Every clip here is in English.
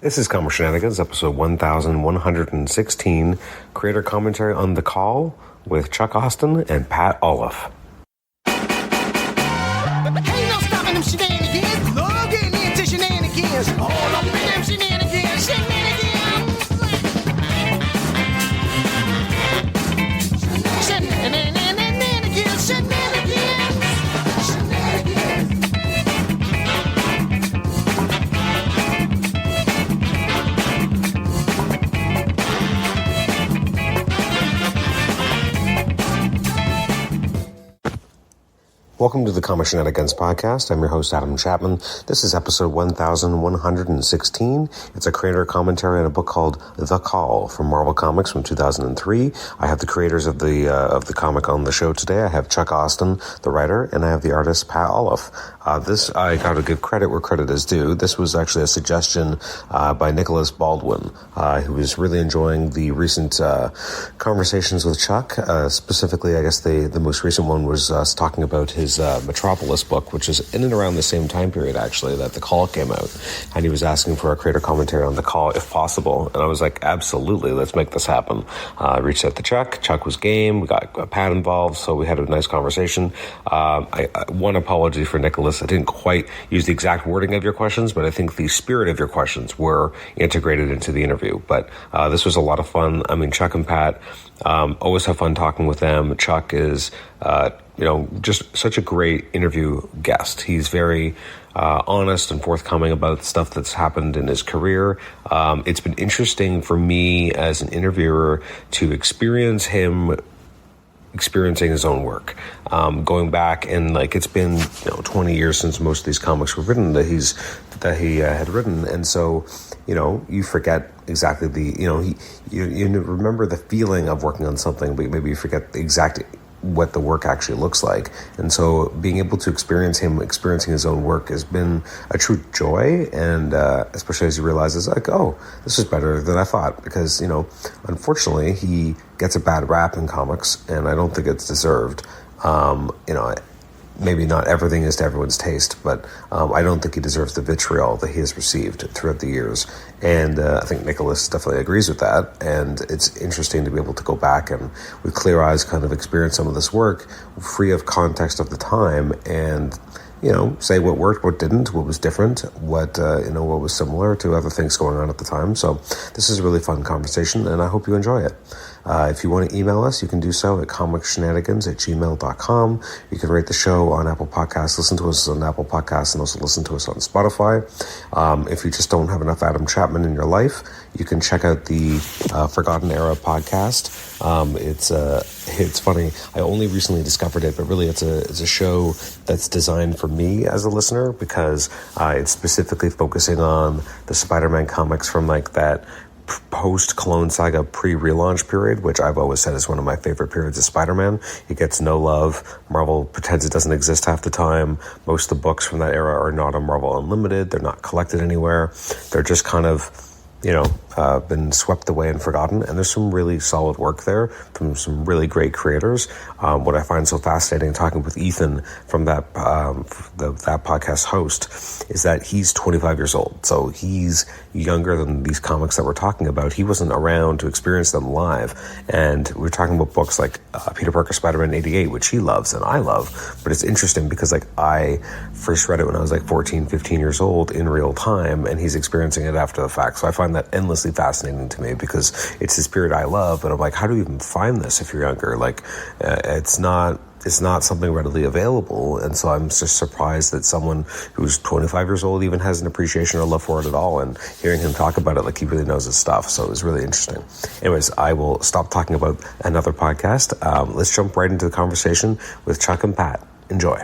This is Comic Shenanigans, episode 1116, creator commentary on The Call with Chuck Austen and Pat Olliffe. Ain't no stopping them shenanigans. Love getting into shenanigans. All up in them shenanigans. Shenanigans. Shenanigans. Shenanigans. Shenanigans. Welcome to the Comic Shenanigans podcast. I'm your host, Adam Chapman. This is episode 1116. It's a creator commentary on a book called The Call from Marvel Comics from 2003. I have the creators of the comic on the show today. I have Chuck Austen, the writer, and I have the artist, Pat Olliffe. This, I got to give credit where credit is due. This was actually a suggestion by Nicholas Baldwin, who was really enjoying the recent conversations with Chuck. Specifically, I guess the most recent one was us talking about his Metropolis book, which is in and around the same time period, actually, that The Call came out. And he was asking for a creator commentary on The Call, if possible. And I was like, absolutely, let's make this happen. I reached out to Chuck. Chuck was game. We got Pat involved, so we had a nice conversation. One apology for Nicholas. I didn't quite use the exact wording of your questions, but I think the spirit of your questions were integrated into the interview. But this was a lot of fun. I mean, Chuck and Pat, always have fun talking with them. Chuck is, just such a great interview guest. He's very honest and forthcoming about stuff that's happened in his career. It's been interesting for me as an interviewer to experience him experiencing his own work, going back and it's been 20 years since most of these comics were written that he had written, and so you forget exactly you remember the feeling of working on something, but maybe you forget exactly what the work actually looks like. And so being able to experience him experiencing his own work has been a true joy, and especially as he realizes this is better than I thought, because unfortunately he gets a bad rap in comics, and I don't think it's deserved. Maybe not everything is to everyone's taste, but I don't think he deserves the vitriol that he has received throughout the years. And I think Nicholas definitely agrees with that. And it's interesting to be able to go back and with clear eyes kind of experience some of this work free of context of the time, and say what worked, what didn't, what was different, what was similar to other things going on at the time. So this is a really fun conversation, and I hope you enjoy it. If you want to email us, you can do so at comicshenanigans@gmail.com. You can rate the show on Apple Podcasts, listen to us on Apple Podcasts, and also listen to us on Spotify. If you just don't have enough Adam Chapman in your life, you can check out the Forgotten Era podcast. It's funny. I only recently discovered it, but really it's a show that's designed for me as a listener, because it's specifically focusing on the Spider-Man comics from that post-Clone Saga pre-relaunch period, which I've always said is one of my favorite periods of Spider-Man. It gets no love. Marvel pretends it doesn't exist half the time. Most of the books from that era are not on Marvel Unlimited. They're not collected anywhere. They're just kind of been swept away and forgotten, and there's some really solid work there from some really great creators. What I find so fascinating talking with Ethan from that podcast host is that he's 25 years old, so he's younger than these comics that we're talking about. He wasn't around to experience them live, and we're talking about books like Peter Parker Spider-Man 88, which he loves and I love, but it's interesting because I first read it when I was 14, 15 years old in real time, and he's experiencing it after the fact. So I find that endlessly fascinating to me, because it's his period I love, but I'm like, how do you even find this if you're younger? It's not something readily available, and so I'm just surprised that someone who's 25 years old even has an appreciation or love for it at all, and hearing him talk about it he really knows his stuff, so it was really interesting. Anyways, I will stop talking about another podcast. Let's jump right into the conversation with Chuck and Pat. Enjoy.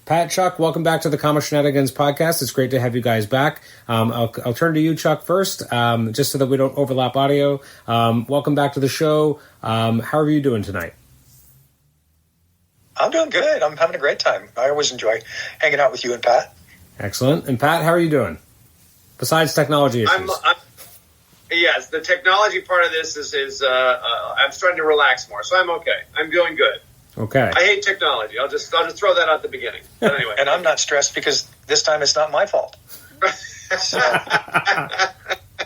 Pat, Chuck, welcome back to the Comic Shenanigans podcast. It's great to have you guys back. I'll turn to you, Chuck, first, just so that we don't overlap audio. Welcome back to the show. How are you doing tonight? I'm doing good. I'm having a great time. I always enjoy hanging out with you and Pat. Excellent. And Pat, how are you doing? Besides technology issues. Yes, the technology part of this is I'm starting to relax more, so I'm okay. I'm doing good. Okay. I hate technology. I'll just throw that out at the beginning. But anyway. And I'm not stressed because this time it's not my fault. So,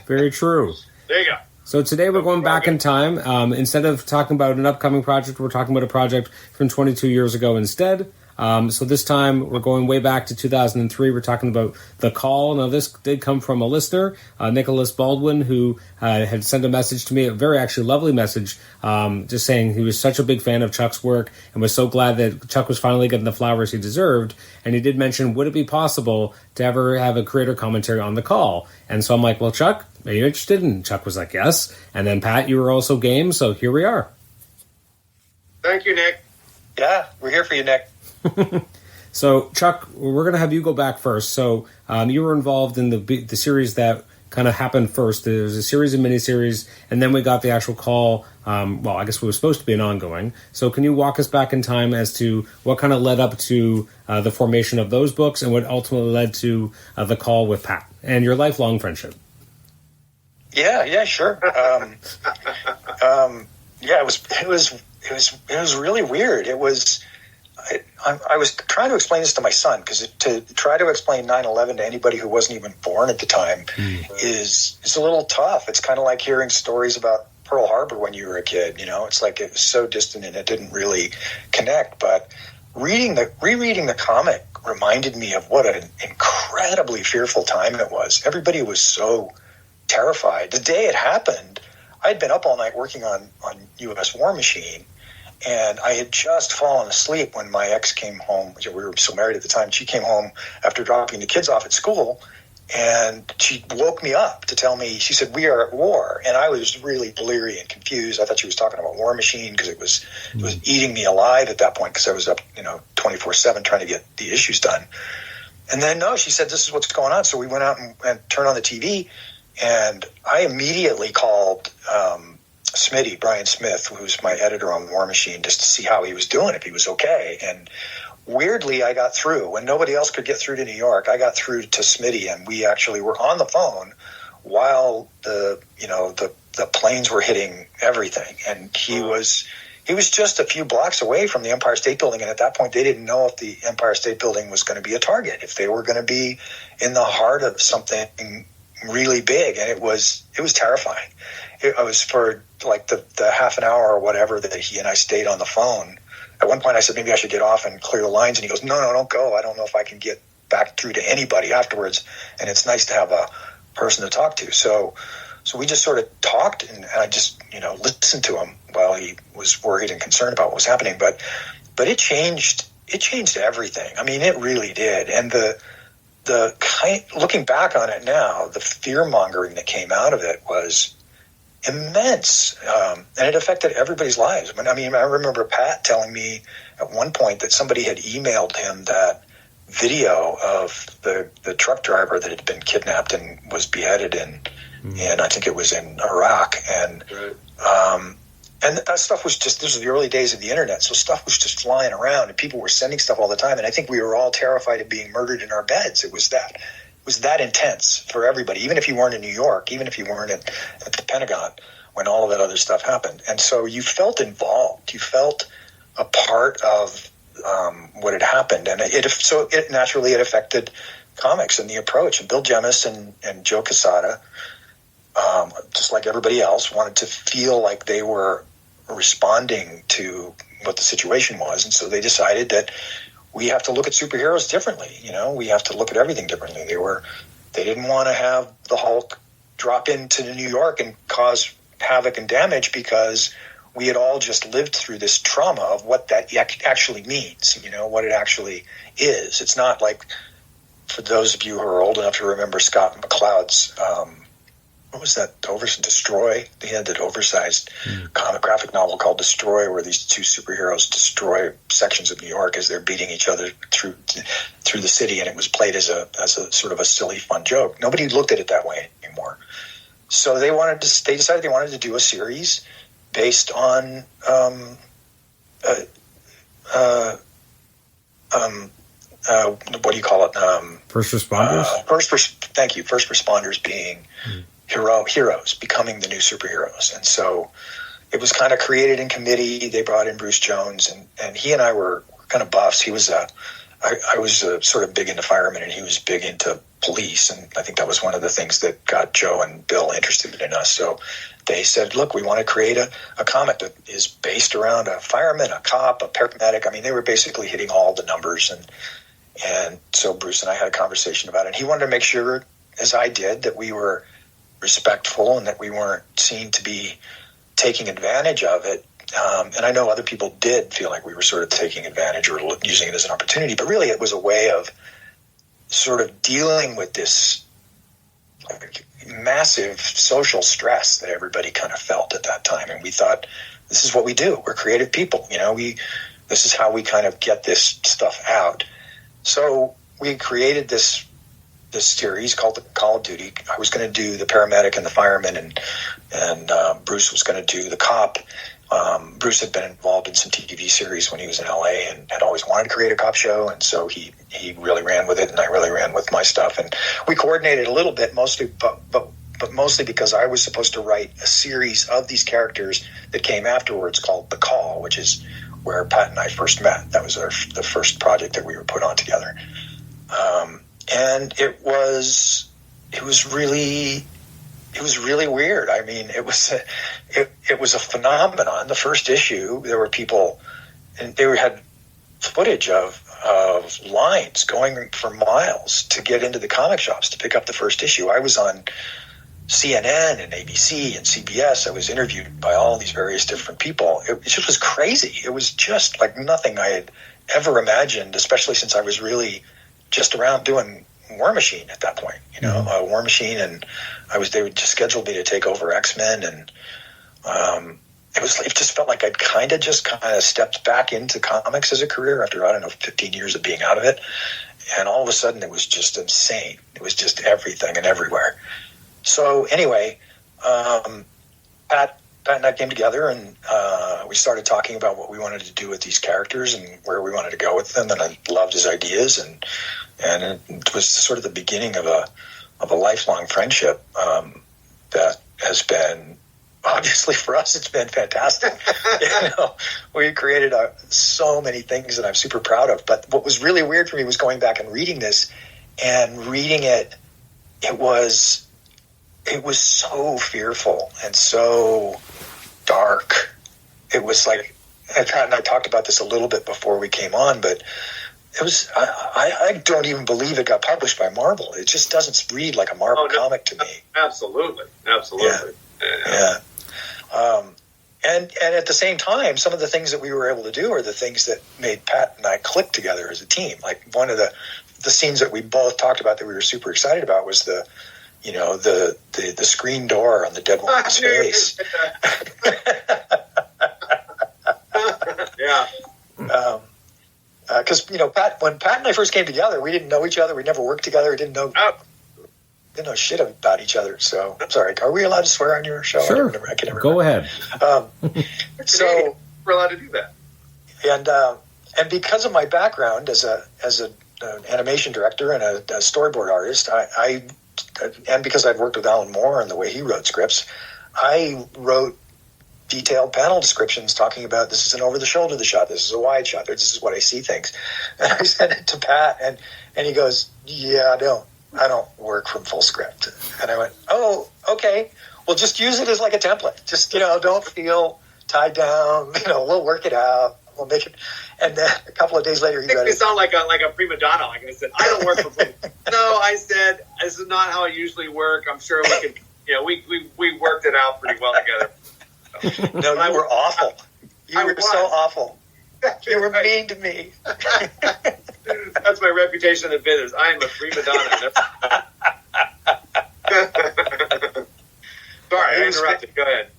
Very true. There you go. So today we're going back in time. Instead of talking about an upcoming project, we're talking about a project from 22 years ago instead. So this time we're going way back to 2003. We're talking about The Call. Now this did come from a listener, Nicholas Baldwin, who had sent a message to me, a very actually lovely message, just saying he was such a big fan of Chuck's work and was so glad that Chuck was finally getting the flowers he deserved. And he did mention, would it be possible to ever have a creator commentary on The Call? And so I'm like, well, Chuck, are you interested? And Chuck was like, yes. And then Pat, you were also game, so here we are. Thank you, Nick. yeah, we're here for you, Nick. So, Chuck, we're going to have you go back first. So, you were involved in the series that kind of happened first. There was a series of miniseries, and then we got the actual Call. Well, I guess it was supposed to be an ongoing. So, can you walk us back in time as to what kind of led up to the formation of those books and what ultimately led to The Call with Pat and your lifelong friendship? Yeah, sure. Yeah, it was really weird. It was. I was trying to explain this to my son, because to try to explain 9/11 to anybody who wasn't even born at the time is a little tough. It's kind of like hearing stories about Pearl Harbor when you were a kid. You know, it's like it was so distant and it didn't really connect. But rereading the comic reminded me of what an incredibly fearful time it was. Everybody was so terrified. The day it happened, I'd been up all night working on U.S. War Machine. And I had just fallen asleep when my ex came home. We were still married at the time. She came home after dropping the kids off at school, and she woke me up to tell me, she said, "We are at war." And I was really bleary and confused. I thought she was talking about War Machine, because it was eating me alive at that point, because I was up 24/7 trying to get the issues done. And then, no, she said, "This is what's going on." So we went out and turned on the TV, and I immediately called Smitty, Brian Smith, who's my editor on War Machine, just to see how he was doing, if he was okay. And weirdly, I got through. When nobody else could get through to New York, I got through to Smitty, and we actually were on the phone while the planes were hitting everything. And he was just a few blocks away from the Empire State Building, and at that point, they didn't know if the Empire State Building was going to be a target, if they were going to be in the heart of something really big. And it was terrifying. I was for like the half an hour or whatever that he and I stayed on the phone. At one point I said, maybe I should get off and clear the lines. And he goes, no, don't go. I don't know if I can get back through to anybody afterwards. And it's nice to have a person to talk to. So we just sort of talked, and I just, listened to him while he was worried and concerned about what was happening. But it changed everything. I mean, it really did. And looking back on it now, the fear mongering that came out of it was immense, and it affected everybody's lives. I remember Pat telling me at one point that somebody had emailed him that video of the truck driver that had been kidnapped and was beheaded and I think it was in Iraq, and that stuff was just, this was the early days of the internet, so stuff was just flying around and people were sending stuff all the time, and I think we were all terrified of being murdered in our beds. It was that intense for everybody, even if you weren't in New York, even if you weren't at the Pentagon when all of that other stuff happened. And so you felt involved. You felt a part of what had happened. And it naturally affected comics and the approach. And Bill Jemas and Joe Quesada, just like everybody else, wanted to feel like they were responding to what the situation was. And so they decided that we have to look at superheroes differently. We have to look at everything differently. They didn't want to have the Hulk drop into New York and cause havoc and damage, because we had all just lived through this trauma of what that actually means, what it actually is. It's not like, for those of you who are old enough to remember Scott McCloud's, what was that? Destroy? They had that oversized comic graphic novel called Destroy, where these two superheroes destroy sections of New York as they're beating each other through the city, and it was played as a sort of a silly, fun joke. Nobody looked at it that way anymore. So they decided they wanted to do a series based on what do you call it? First responders? Thank you. First responders being heroes, becoming the new superheroes. And so it was kind of created in committee. They brought in Bruce Jones, and he and I were kind of buffs. He was I was sort of big into firemen, and he was big into police, and I think that was one of the things that got Joe and Bill interested in us. So they said, look, we want to create a comic that is based around a fireman, a cop, a paramedic. I mean, they were basically hitting all the numbers, and so Bruce and I had a conversation about it. And he wanted to make sure, as I did, that we were respectful and that we weren't seen to be taking advantage of it. And I know other people did feel like we were sort of taking advantage or using it as an opportunity, but really it was a way of sort of dealing with this massive social stress that everybody kind of felt at that time. And we thought, this is what we do. We're creative people. This is how we kind of get this stuff out. So we created this series called the Call of Duty. I was going to do the paramedic and the fireman, and Bruce was going to do the cop. Bruce had been involved in some TV series when he was in LA and had always wanted to create a cop show, and so he really ran with it, and I really ran with my stuff, and we coordinated a little bit, mostly, but mostly because I was supposed to write a series of these characters that came afterwards called The Call, which is where Pat and I first met. That was the first project that we were put on together, and it was really weird. I mean, it was a phenomenon. The first issue, there were people, and they had footage of lines going for miles to get into the comic shops to pick up the first issue. I was on CNN and ABC and CBS. I was interviewed by all these various different people. It just was crazy. It was just like nothing I had ever imagined, especially since I was really just around doing War Machine at that point, War Machine, and they would just schedule me to take over X-Men, and it just felt like I'd kind of stepped back into comics as a career after, 15 years of being out of it, and all of a sudden it was just insane. It was just everything and everywhere. So anyway, Pat and I came together, and we started talking about what we wanted to do with these characters and where we wanted to go with them, and I loved his ideas, and it was sort of the beginning of a lifelong friendship that has been, obviously for us, it's been fantastic. We created so many things that I'm super proud of. But what was really weird for me was going back and reading this, and reading it. It was so fearful and so dark. It was like, and I talked about this a little bit before we came on, but it was, I don't even believe it got published by Marvel. It just doesn't read like a Marvel comic to me. Absolutely. Yeah. And at the same time, some of the things that we were able to do are the things that made Pat and I click together as a team. Like one of the scenes that we both talked about that we were super excited about was the screen door on the dead woman's face. Yeah. Because when Pat and I first came together, we didn't know each other. We never worked together. We didn't know shit about each other. So I'm sorry. Are we allowed to swear on your show? Sure. I can never Go remember. ahead. So we're allowed to do that. And because of my background as an animation director and a storyboard artist, I and because I'd worked with Alan Moore and the way he wrote scripts, I wrote detailed panel descriptions talking about, this is an over-the-shoulder shot, this is a wide shot, this is what I see things. And I sent it to Pat, and he goes, yeah, I don't work from full script. And I went, oh, okay. Well, just use it as like a template. Just, don't feel tied down. We'll work it out. We'll make it. And then a couple of days later, he makes me sound like a prima donna. Like I said, I don't work for free. No, I said, this is not how I usually work. I'm sure we could, we worked it out pretty well together. No, you were awful. You were so awful. You were mean to me. That's my reputation in the business. I am a prima donna. Sorry, I interrupted. Go ahead.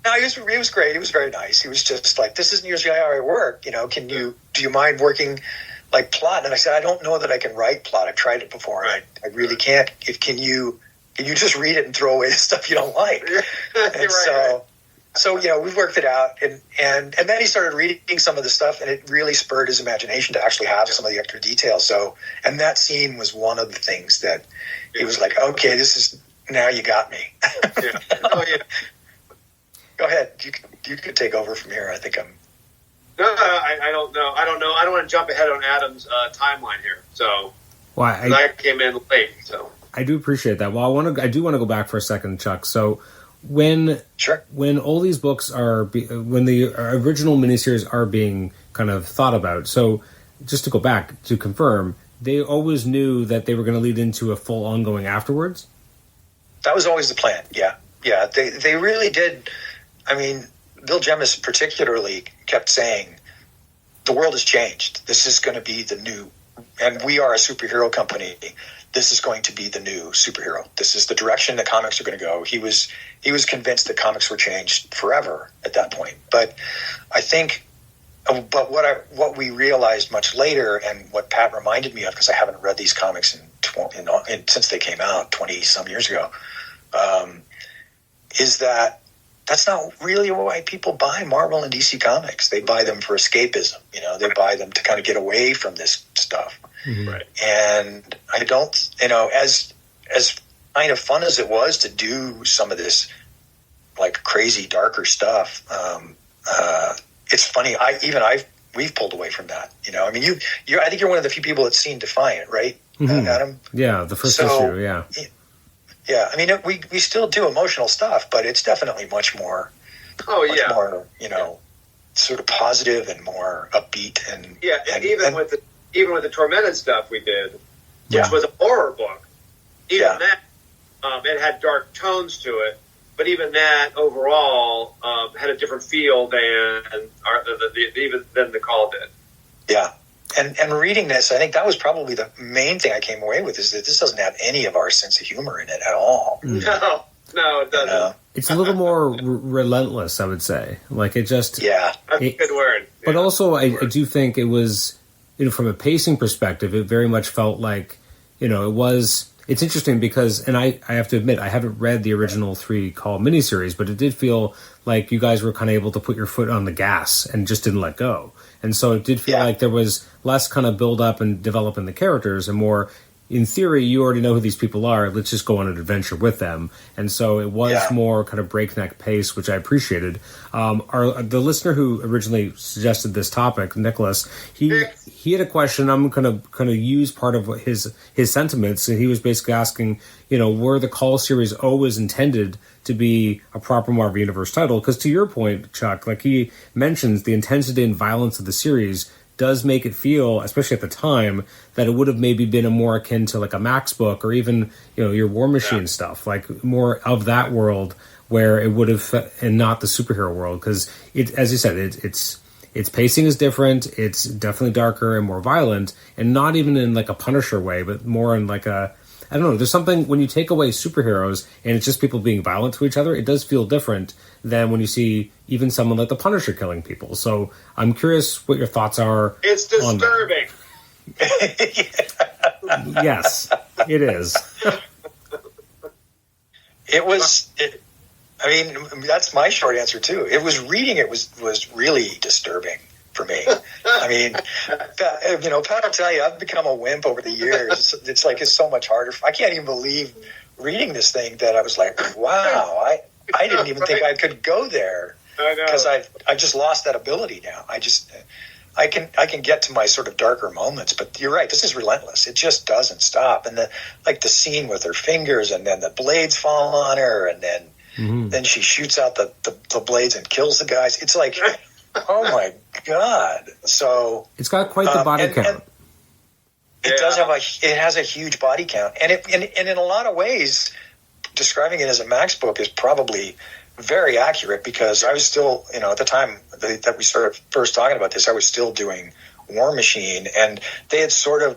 No, he was great. He was very nice. He was just like, this isn't usually how I work. Do you mind working like plot? And I said, I don't know that I can write plot. I've tried it before. Right. I really can't. Can you just read it and throw away the stuff you don't like? And right. So we worked it out, and then he started reading some of the stuff, and it really spurred his imagination to actually have some of the extra details. So, and that scene was one of the things that he was like, okay, this is, now you got me. Yeah. Oh, yeah. Go ahead. You could take over from here. I think I'm. No, I don't know. I don't want to jump ahead on Adam's timeline here. So, I came in late. So I do appreciate that. Well, I do want to go back for a second, Chuck. So when all these books when the original miniseries are being kind of thought about, so just to go back to confirm, they always knew that they were going to lead into a full ongoing afterwards? That was always the plan, yeah. They really did. I mean, Bill Jemas particularly kept saying, the world has changed. This is going to be the new, and we are a superhero company. This is going to be the new superhero. This is the direction that comics are going to go. He was convinced that comics were changed forever at that point. But I think, what we realized much later, and what Pat reminded me of, because I haven't read these comics since they came out 20 some years ago, is that that's not really why people buy Marvel and DC comics. They buy them for escapism. They buy them to kind of get away from this stuff. Mm-hmm. Right. And I don't, as kind of fun as it was to do some of this like crazy darker stuff, it's funny. We've pulled away from that. I mean, I think you're one of the few people that's seen Defiant, right, mm-hmm. Adam? Yeah, the first issue. Yeah. Yeah, I mean, we still do emotional stuff, but it's definitely much more. Oh yeah. More, sort of positive and more upbeat and even with the Tormented stuff we did, which was a horror book. Even that, it had dark tones to it, but even that overall had a different feel than the Call did. Yeah. And reading this, I think that was probably the main thing I came away with, is that this doesn't have any of our sense of humor in it at all. No, it doesn't. It's a little more relentless, I would say. Like it just... Yeah, that's a good word. But also, I do think it was, from a pacing perspective, it very much felt like, it was... It's interesting because, and I have to admit, I haven't read the original 3 Call miniseries, but it did feel like you guys were kind of able to put your foot on the gas and just didn't let go. And so it did feel like there was less kind of build up and develop in the characters and more, in theory, you already know who these people are. Let's just go on an adventure with them. And so it was more kind of breakneck pace, which I appreciated. The listener who originally suggested this topic, Nicholas, he had a question. I'm going to use part of his sentiments. He was basically asking, were the Call series always intended to be a proper Marvel Universe title? Because to your point, Chuck, like he mentions, the intensity and violence of the series does make it feel, especially at the time, that it would have maybe been a more akin to like a Max book or even, your War Machine stuff, like more of that world where it would have, and not the superhero world. Because as you said, its pacing is different. It's definitely darker and more violent, and not even in like a Punisher way, but more in like a, I don't know, there's something when you take away superheroes and it's just people being violent to each other, it does feel different than when you see even someone like the Punisher killing people. So I'm curious what your thoughts are. It's disturbing. Yes, it is. I mean, that's my short answer too. Reading it was really disturbing for me. I mean, Pat will tell you, I've become a wimp over the years. It's so much harder. I can't even believe reading this thing that I was like, wow, I didn't even think I could go there. I know. Because I've just lost that ability now. I can get to my sort of darker moments, but you're right. This is relentless. It just doesn't stop. And the scene with her fingers, and then the blades fall on her, and then she shoots out the blades and kills the guys. It's like, oh my God. So it's got quite the body count. And it has a huge body count. And in a lot of ways, describing it as a Max book is probably very accurate, because I was still, at the time that we started first talking about this, I was still doing War Machine, and they had sort of,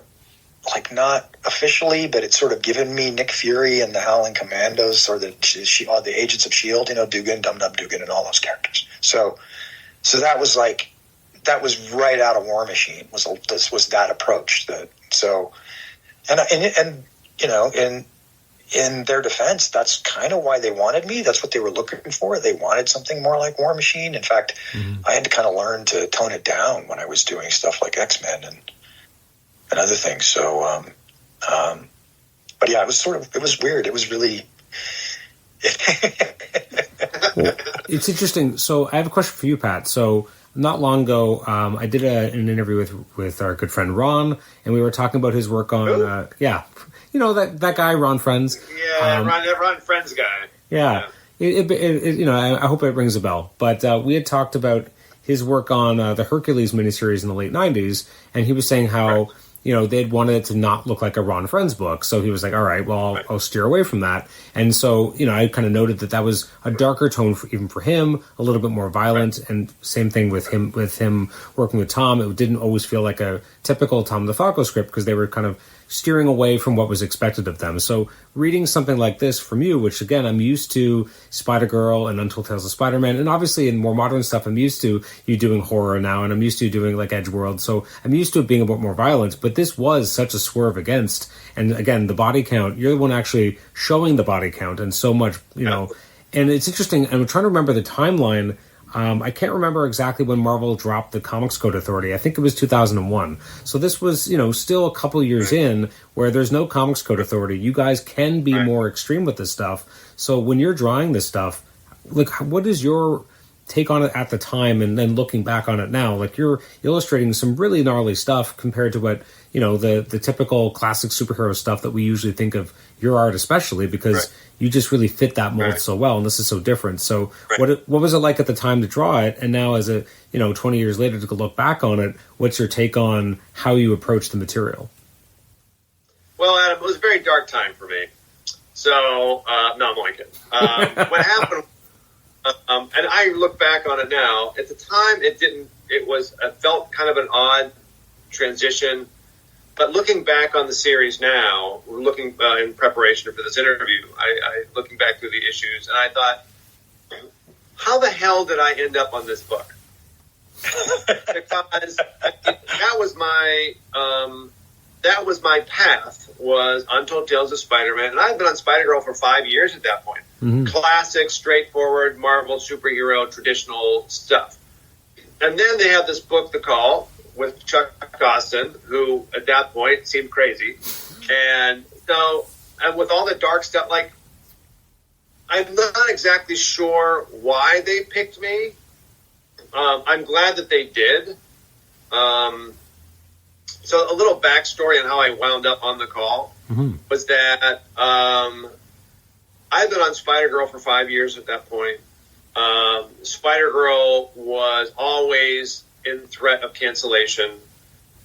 like, not officially, but it's sort of given me Nick Fury and the Howling Commandos, or the Agents of S.H.I.E.L.D., Dugan, Dum Dum Dugan, and all those characters. So that was right out of War Machine, was that approach. In their defense, that's kind of why they wanted me. That's what they were looking for. They wanted something more like War Machine. In fact, I had to kind of learn to tone it down when I was doing stuff like X-Men and other things. So, but yeah, it was weird. It was really, Well, it's interesting. So I have a question for you, Pat. So not long ago, I did an interview with our good friend Ron, and we were talking about his work on, that guy, Ron Friends. Yeah, Ron Friends guy. Yeah. I hope it rings a bell. But we had talked about his work on the Hercules miniseries in the late 90s, and he was saying how, they'd wanted it to not look like a Ron Friends book. So he was like, all right, well, I'll steer away from that. And so, I kind of noted that was a darker tone even for him, a little bit more violent. Right. And same thing with him working with Tom. It didn't always feel like a typical Tom DeFalco script because they were kind of steering away from what was expected of them. So reading something like this from you, which again, I'm used to Spider-Girl and Untold Tales of Spider-Man, and obviously in more modern stuff, I'm used to you doing horror now, and I'm used to you doing like Edgeworld. So I'm used to it being a bit more violent, but this was such a swerve against. And again, the body count, you're the one actually showing the body count and so much, and it's interesting. I'm trying to remember the timeline. I can't remember exactly when Marvel dropped the Comics Code Authority. I think it was 2001. So this was, still a couple years in where there's no Comics Code Authority. You guys can be more extreme with this stuff. So when you're drawing this stuff, like, what is your take on it at the time and then looking back on it now? Like, you're illustrating some really gnarly stuff compared to what, the typical classic superhero stuff that we usually think of your art, especially because you just really fit that mold so well, and this is so different. So what was it like at the time to draw it, and now as 20 years later to look back on it, what's your take on how you approach the material? Well, Adam, it was a very dark time for me. So, no, I'm only kidding. What happened, and I look back on it now, at the time it felt kind of an odd transition. But looking back on the series now, looking in preparation for this interview, I looking back through the issues, and I thought, how the hell did I end up on this book? Because that was my path, was Untold Tales of Spider-Man, and I've been on Spider-Girl for 5 years at that point. Mm-hmm. Classic, straightforward, Marvel superhero, traditional stuff. And then they have this book, The Call, with Chuck Austen, who at that point seemed crazy. And with all the dark stuff, like, I'm not exactly sure why they picked me. I'm glad that they did. So a little backstory on how I wound up on The Call was that I've been on Spider-Girl for 5 years at that point. Spider-Girl was always in threat of cancellation.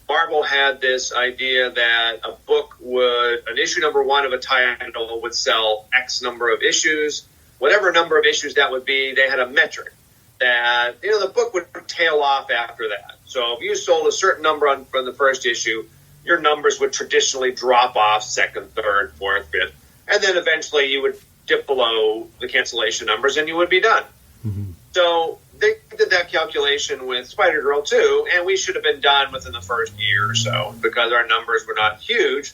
Marvel had this idea that an issue number 1 of a title would sell X number of issues. Whatever number of issues that would be, they had a metric that, the book would tail off after that. So if you sold a certain number from the first issue, your numbers would traditionally drop off second, third, fourth, fifth. And then eventually you would dip below the cancellation numbers and you would be done. Mm-hmm. So they did that calculation with Spider-Girl too, and we should have been done within the first year or so because our numbers were not huge.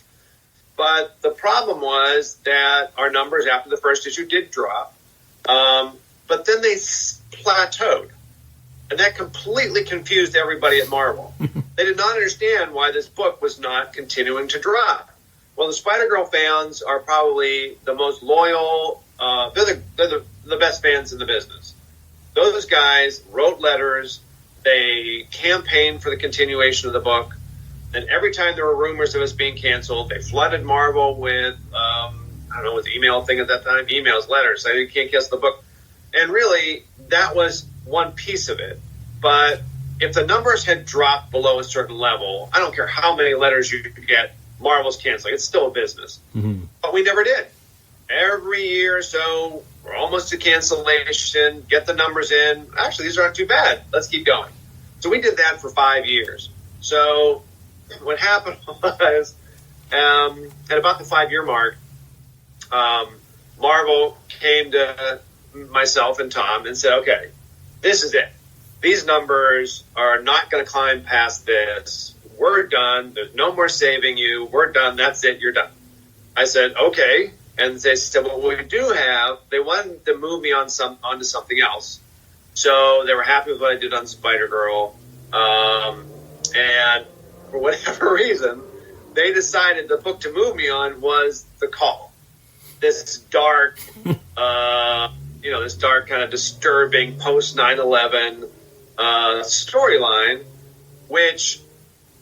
But the problem was that our numbers after the first issue did drop, but then they plateaued. And that completely confused everybody at Marvel. They did not understand why this book was not continuing to drop. Well, the Spider-Girl fans are probably the most loyal, they're the best fans in the business. Those guys wrote letters, they campaigned for the continuation of the book, and every time there were rumors of us being canceled, they flooded Marvel with, with the email thing at that time, emails, letters, saying you can't cancel the book. And really, that was one piece of it. But if the numbers had dropped below a certain level, I don't care how many letters you get, Marvel's canceling. It's still a business. Mm-hmm. But we never did. Every year or so, we're almost to cancellation, get the numbers in. Actually, these aren't too bad. Let's keep going. So we did that for 5 years. So what happened was, at about the 5-year mark, Marvel came to myself and Tom and said, okay, this is it. These numbers are not going to climb past this. We're done. There's no more saving you. We're done. That's it. You're done. I said, okay. And they said, well, we do have, they wanted to move me onto something else. So they were happy with what I did on Spider-Girl. And for whatever reason, they decided the book to move me on was The Call. This dark, this dark, kind of disturbing post 9/11 storyline, which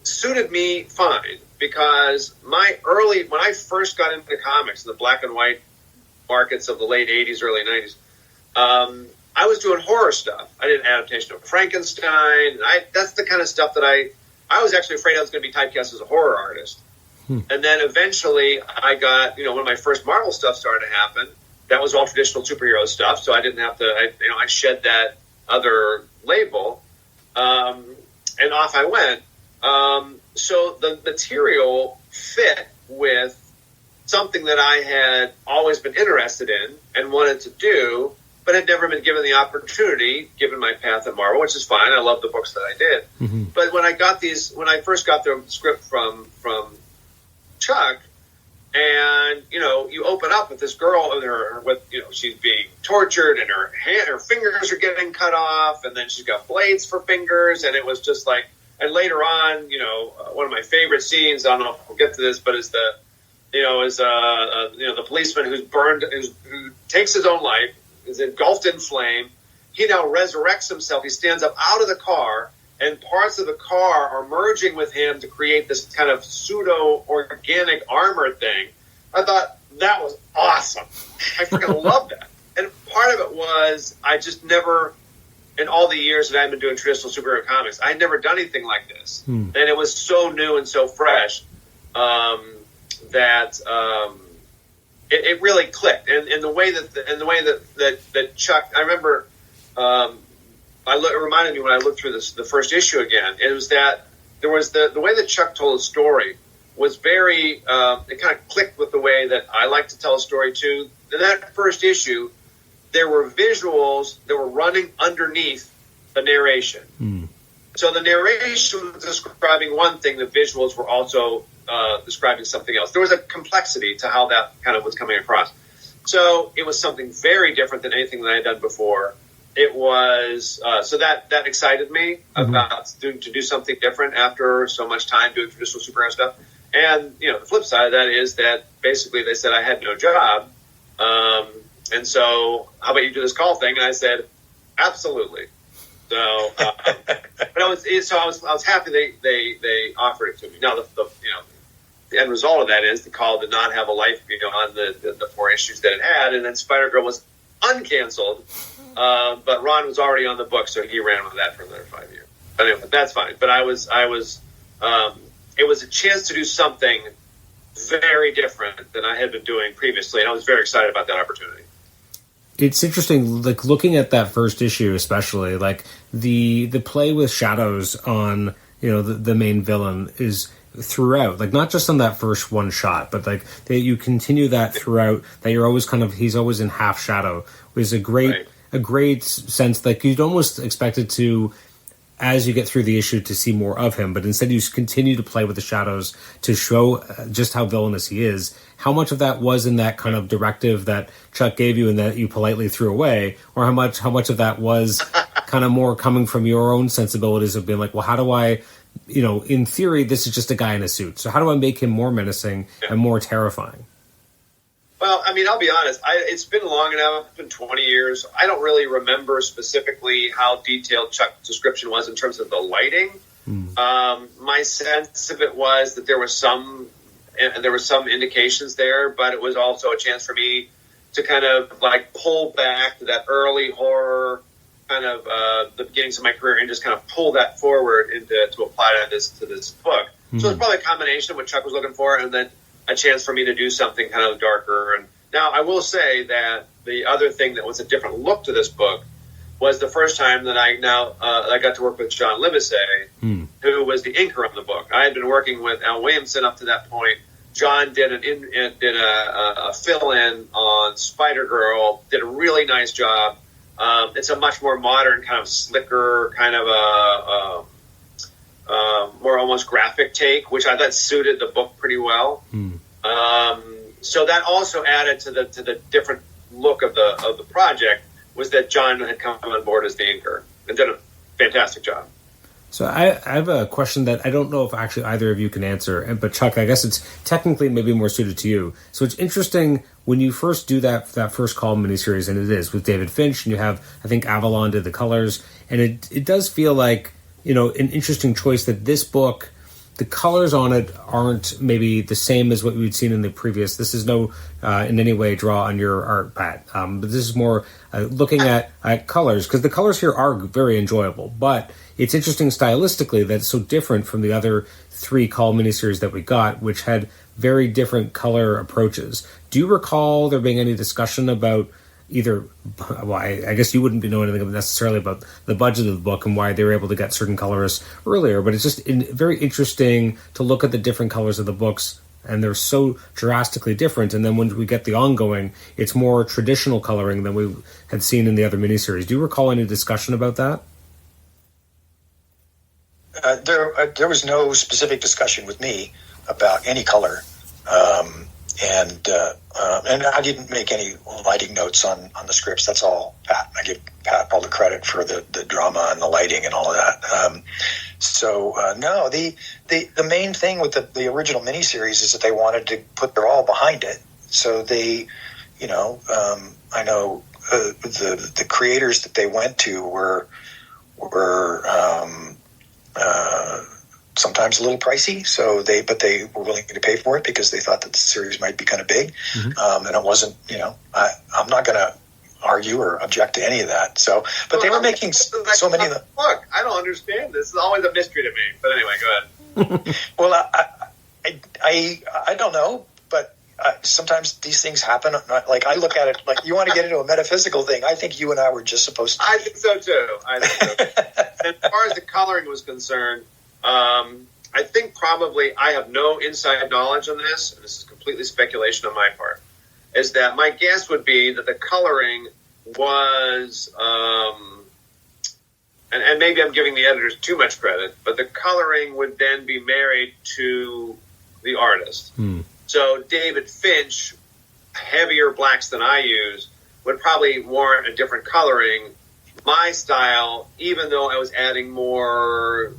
suited me fine because when I first got into comics in the black and white markets of the late 80s, early 90s, I was doing horror stuff. I did an adaptation of Frankenstein. That's the kind of stuff that I was actually afraid I was going to be typecast as a horror artist. And then eventually I got, when my first Marvel stuff started to happen, that was all traditional superhero stuff. So I didn't have to, I shed that other label, and off I went. So the material fit with something that I had always been interested in and wanted to do, but had never been given the opportunity, given my path at Marvel, which is fine. I love the books that I did. Mm-hmm. But when I first got the script from Chuck, and you open up with this girl and she's being tortured and her fingers are getting cut off, and then she's got blades for fingers, and it was just like. And later on, one of my favorite scenes, I don't know if we'll get to this, but is the policeman who takes his own life, is engulfed in flame. He now resurrects himself. He stands up out of the car, and parts of the car are merging with him to create this kind of pseudo-organic armor thing. I thought that was awesome. I freaking love that. And part of it was I just never, in all the years that I've been doing traditional superhero comics, I'd never done anything like this. And it was so new and so fresh that it really clicked. And the way that Chuck, I remember, it reminded me when I looked through the first issue again. It was that there was the way that Chuck told a story was very. It kind of clicked with the way that I like to tell a story too. In that first issue, there were visuals that were running underneath the narration. So the narration was describing one thing, the visuals were also describing something else. There was a complexity to how that kind of was coming across. So it was something very different than anything that I had done before. It was, so that excited me about to do something different after so much time doing traditional superhero stuff. And, the flip side of that is that basically they said I had no job. And so, how about you do this call thing? And I said, absolutely. So, but I was happy they offered it to me. Now, the end result of that is the call did not have a life, on the 4 issues that it had, and then Spider-Girl was uncanceled. But Ron was already on the book, so he ran with that for another 5 years. But anyway, that's fine. But it was a chance to do something very different than I had been doing previously, and I was very excited about that opportunity. It's interesting, like looking at that first issue, especially like the play with shadows on the main villain is throughout, like not just on that first one shot, but like that you continue that throughout. That you're always he's always in half shadow. Was a great sense. Like you'd almost expect it to, as you get through the issue, to see more of him, but instead you continue to play with the shadows to show just how villainous he is. How much of that was in that kind of directive that Chuck gave you and that you politely threw away, or how much of that was kind of more coming from your own sensibilities of being like, well, how do I, in theory, this is just a guy in a suit, so how do I make him more menacing and more terrifying? Well, I mean, I'll be honest. It's been long enough. It's been 20 years. I don't really remember specifically how detailed Chuck's description was in terms of the lighting. My sense of it was that there were some indications there, but it was also a chance for me to kind of like pull back to that early horror kind of the beginnings of my career and just kind of pull that forward to apply to this book. So it's probably a combination of what Chuck was looking for, and then a chance for me to do something kind of darker. And now I will say that the other thing that was a different look to this book was the first time that I got to work with John Livesey, who was the inker of the book. I had been working with Al Williamson up to that point. John did a fill-in on Spider-Girl, did a really nice job. It's a much more modern, kind of slicker, kind of a more almost graphic take, which I thought suited the book pretty well. So that also added to the different look of the project, was that John had come on board as the inker and did a fantastic job. So I have a question that I don't know if actually either of you can answer, but Chuck, I guess it's technically maybe more suited to you. So it's interesting when you first do that first Call miniseries, and it is with David Finch, and you have, I think, Avalon did the colors, and it does feel like, an interesting choice that this book, the colors on it aren't maybe the same as what we'd seen in the previous. This is no in any way draw on your art, Pat, but this is more looking at colors, because the colors here are very enjoyable, but it's interesting stylistically that it's so different from the other 3 Call miniseries that we got, which had very different color approaches. Do you recall there being any discussion about either, well, I guess you wouldn't be knowing anything necessarily about the budget of the book and why they were able to get certain colorists earlier, but it's just very interesting to look at the different colors of the books, and they're so drastically different. And then when we get the ongoing, it's more traditional coloring than we had seen in the other miniseries. Do you recall any discussion about that? There was no specific discussion with me about any color, and I didn't make any lighting notes on the scripts. That's all Pat. I give Pat all the credit for the drama and the lighting and all of that. No, the main thing with the original miniseries is that they wanted to put their all behind it. So they, I know the creators that they went to were sometimes a little pricey, but they were willing to pay for it because they thought that the series might be kind of big. And it wasn't, I'm not going to argue or object to any of that. So, but they were making so many of them. Look, I don't understand. This is always a mystery to me. But anyway, go ahead. Well, I don't know, but sometimes these things happen. Like, I look at it like, you want to get into a metaphysical thing. I think you and I were just supposed to. I think so too. As far as the coloring was concerned, I think probably I have no inside knowledge on this, and this is completely speculation on my part, is that my guess would be that the coloring was, and maybe I'm giving the editors too much credit, but the coloring would then be married to the artist. So David Finch, heavier blacks than I use, would probably warrant a different coloring. My style, even though I was adding more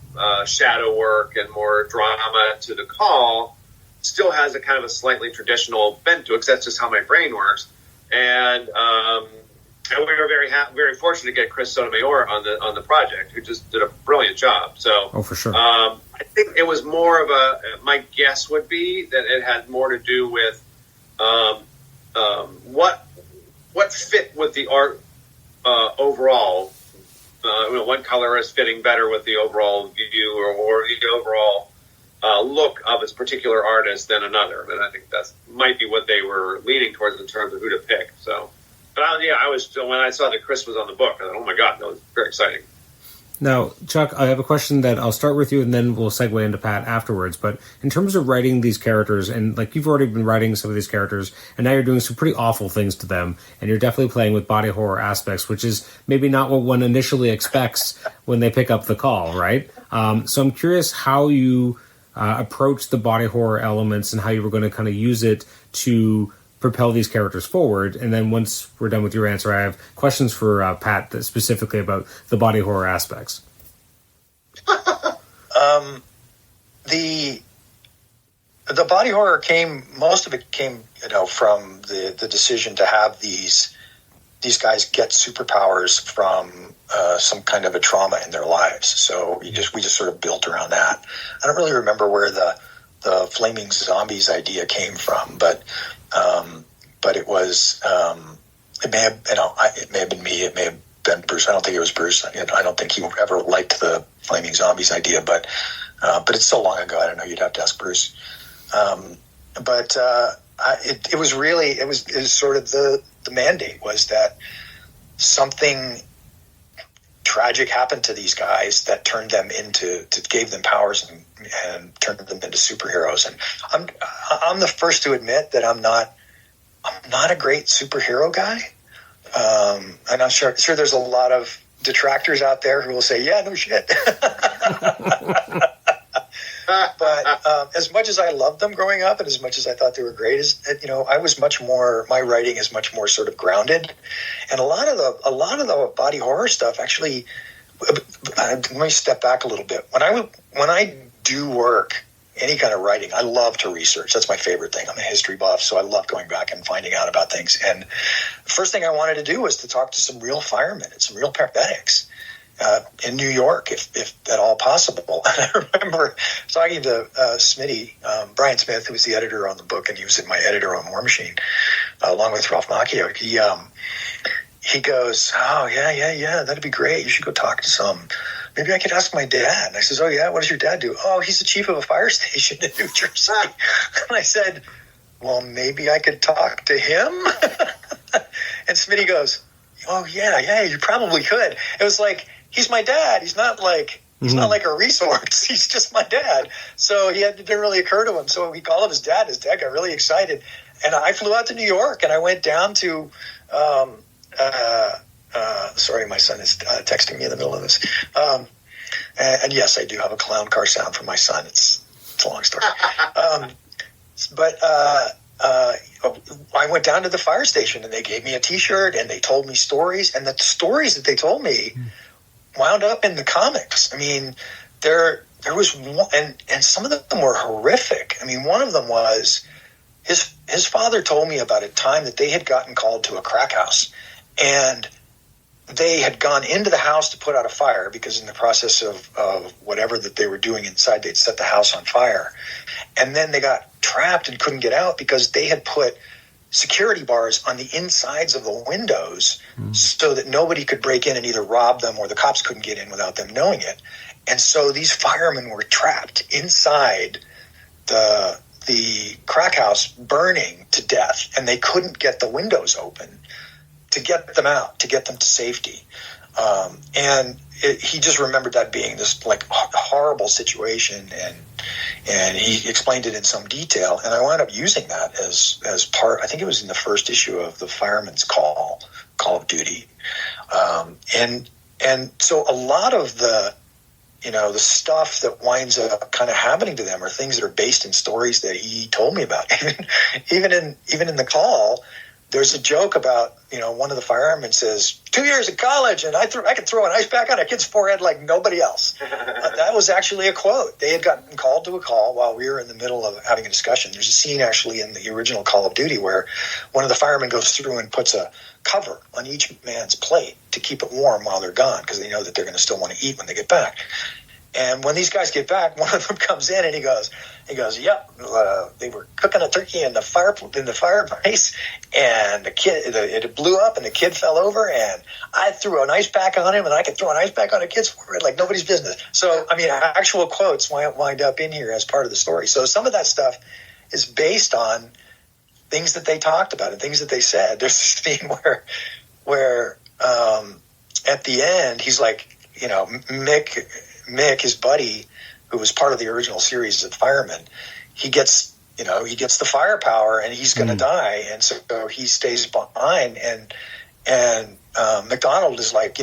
shadow work and more drama to the Call, still has a kind of a slightly traditional bent to it, because that's just how my brain works. And we were very fortunate to get Chris Sotomayor on the project, who just did a brilliant job. So, for sure. I think it was more of my guess would be that it had more to do with what fit with the art overall. One color is fitting better with the overall view or the overall look of this particular artist than another, and I think that might be what they were leaning towards in terms of who to pick. So, but I was still, when I saw that Chris was on the book, I thought, oh my god, that was very exciting. Now, Chuck, I have a question that I'll start with you, and then we'll segue into Pat afterwards. But in terms of writing these characters, and like you've already been writing some of these characters, and now you're doing some pretty awful things to them, and you're definitely playing with body horror aspects, which is maybe not what one initially expects when they pick up the Call, right? So I'm curious how you approach the body horror elements and how you were going to kind of use it to propel these characters forward. And then once we're done with your answer, I have questions for Pat specifically about the body horror aspects. The body horror most of it came, from the decision to have these guys get superpowers from some kind of a trauma in their lives. So we just sort of built around that. I don't really remember where the flaming zombies idea came from, but it was, it may have been me, it may have been Bruce. I don't think it was Bruce. I don't think he ever liked the flaming zombies idea, but it's so long ago. I don't know. You'd have to ask Bruce. It was sort of the mandate was that something tragic happened to these guys that turned them gave them powers and turned them into superheroes. And I'm the first to admit that I'm not a great superhero guy. And I'm sure there's a lot of detractors out there who will say, yeah, no shit. But as much as I loved them growing up and as much as I thought they were great, my writing is much more sort of grounded. And a lot of the body horror stuff, actually, let me step back a little bit. When I do work, any kind of writing, I love to research. That's my favorite thing. I'm a history buff, so I love going back and finding out about things. And the first thing I wanted to do was to talk to some real firemen and some real paramedics in New York, if at all possible. And I remember talking to Smitty, Brian Smith, who was the editor on the book, and he was my editor on War Machine, along with Ralph Macchio. He goes, "Oh, yeah, that'd be great. You should go talk to some. Maybe I could ask my dad." And I says, "Oh, yeah, what does your dad do?" "Oh, he's the chief of a fire station in New Jersey." And I said, "Well, maybe I could talk to him." And Smitty goes, "Oh, yeah, you probably could." It was like, he's my dad. He's not like a resource. He's just my dad. So it didn't really occur to him. So he called him his dad. His dad got really excited. And I flew out to New York, and I went down to sorry, my son is texting me in the middle of this. And yes, I do have a clown car sound from my son. It's a long story. But I went down to the fire station, and they gave me a T-shirt, and they told me stories. And the stories that they told me wound up in the comics. I mean, there was one, and some of them were horrific. I mean, one of them was his father told me about a time that they had gotten called to a crack house, and they had gone into the house to put out a fire because in the process of whatever that they were doing inside, they'd set the house on fire. And then they got trapped and couldn't get out because they had put security bars on the insides of the windows so that nobody could break in and either rob them or the cops couldn't get in without them knowing it. And so these firemen were trapped inside the crack house burning to death, and they couldn't get the windows open to get them out, to get them to safety. He just remembered that being this like horrible situation, and he explained it in some detail. And I wound up using that as part. I think it was in the first issue of the Fireman's Call of Duty, and so a lot of the stuff that winds up kind of happening to them are things that are based in stories that he told me about. Even in the Call, there's a joke about, one of the firemen says, 2 years in college, and I could throw an ice pack on a kid's forehead like nobody else. That was actually a quote. They had gotten called to a call while we were in the middle of having a discussion. There's a scene actually in the original Call of Duty where one of the firemen goes through and puts a cover on each man's plate to keep it warm while they're gone because they know that they're going to still want to eat when they get back. And when these guys get back, one of them comes in and he goes, "Yep, they were cooking a turkey in the fireplace, and it blew up, and the kid fell over, and I threw an ice pack on him, and I could throw an ice pack on a kid's forehead like nobody's business." So, I mean, actual quotes wind up in here as part of the story. So some of that stuff is based on things that they talked about and things that they said. There's this scene where at the end, he's like, Mick, his buddy, who was part of the original series of firemen, he gets the firepower and he's going to die, and so he stays behind. And McDonald is like,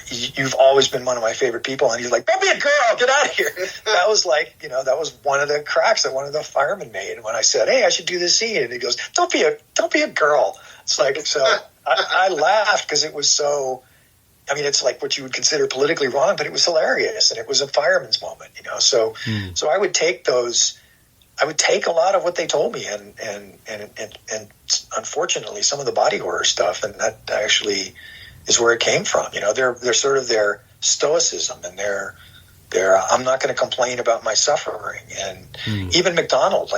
you've always been one of my favorite people, and he's like, "Don't be a girl, get out of here." That was like, that was one of the cracks that one of the firemen made. And when I said, "Hey, I should do this scene," and he goes, "Don't be a girl." It's like, so I laughed because it was so. I mean, it's like what you would consider politically wrong, but it was hilarious, and it was a fireman's moment, So I would take those. I would take a lot of what they told me, and unfortunately, some of the body horror stuff, and that actually is where it came from. They're sort of their stoicism and their I'm not going to complain about my suffering, and even McDonald's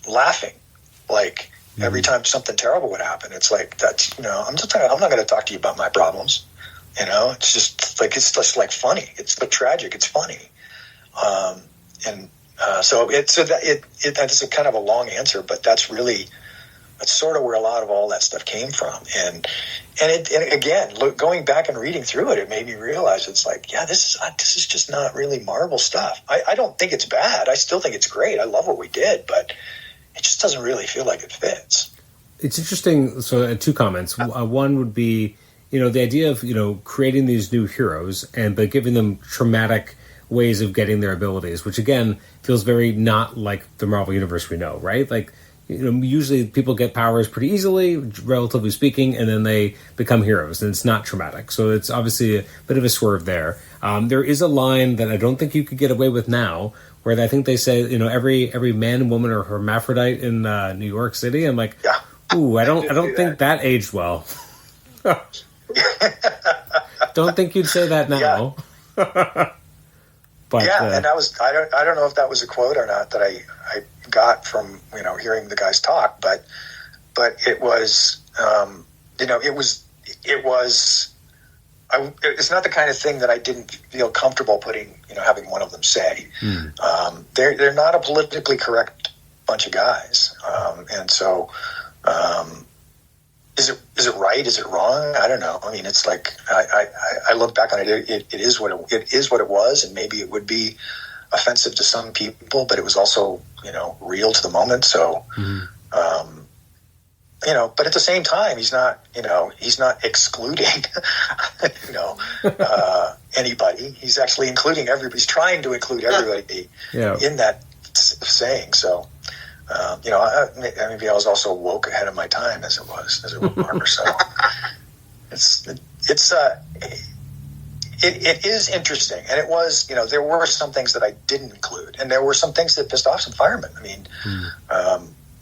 laughing like. Every time something terrible would happen, it's like that's I'm not going to talk to you about my problems. It's just like funny. It's the tragic. It's funny, so that's a kind of a long answer, but that's sort of where a lot of all that stuff came from. And again, going back and reading through it, it made me realize it's like, yeah, this is just not really Marvel stuff. I don't think it's bad. I still think it's great. I love what we did, but it just doesn't really feel like it fits. It's interesting. So, two comments. One would be, the idea of creating these new heroes but giving them traumatic ways of getting their abilities, which again feels very not like the Marvel universe we know, right? Like, usually people get powers pretty easily, relatively speaking, and then they become heroes, and it's not traumatic. So it's obviously a bit of a swerve there. There is a line that I don't think you could get away with now, where I think they say, every man and woman are hermaphrodite in New York City. I'm like, ooh, I don't think that aged well. Don't think you'd say that now. But, and that was I don't know if that was a quote or not that I got from hearing the guys talk, but it was it's not the kind of thing that I didn't feel comfortable having one of them say. They're not a politically correct bunch of guys, and so is it right? Is it wrong? I don't know. I mean, it's like I look back on it. It is what it was, and maybe it would be offensive to some people, but it was also real to the moment. So. But at the same time, he's not excluding, anybody. He's actually including everybody. He's trying to include everybody in that saying. So, maybe I was also woke ahead of my time as it were. So, it is interesting, and it was. There were some things that I didn't include, and there were some things that pissed off some firemen. I mean.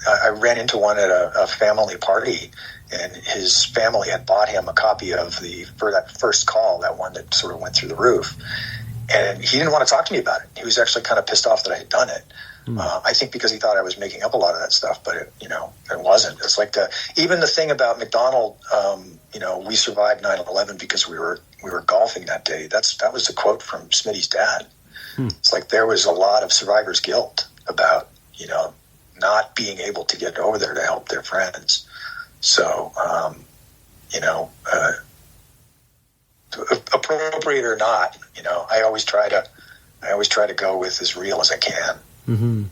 I ran into one at a family party, and his family had bought him a copy of for that first call, that one that sort of went through the roof. And he didn't want to talk to me about it. He was actually kind of pissed off that I had done it. I think because he thought I was making up a lot of that stuff, but it wasn't. It's like even the thing about McDonald, we survived 9/11 because we were golfing that day. That was a quote from Smitty's dad. It's like there was a lot of survivor's guilt about, not being able to get over there to help their friends. So, appropriate or not, I always try to go with as real as I can. Mm-hmm.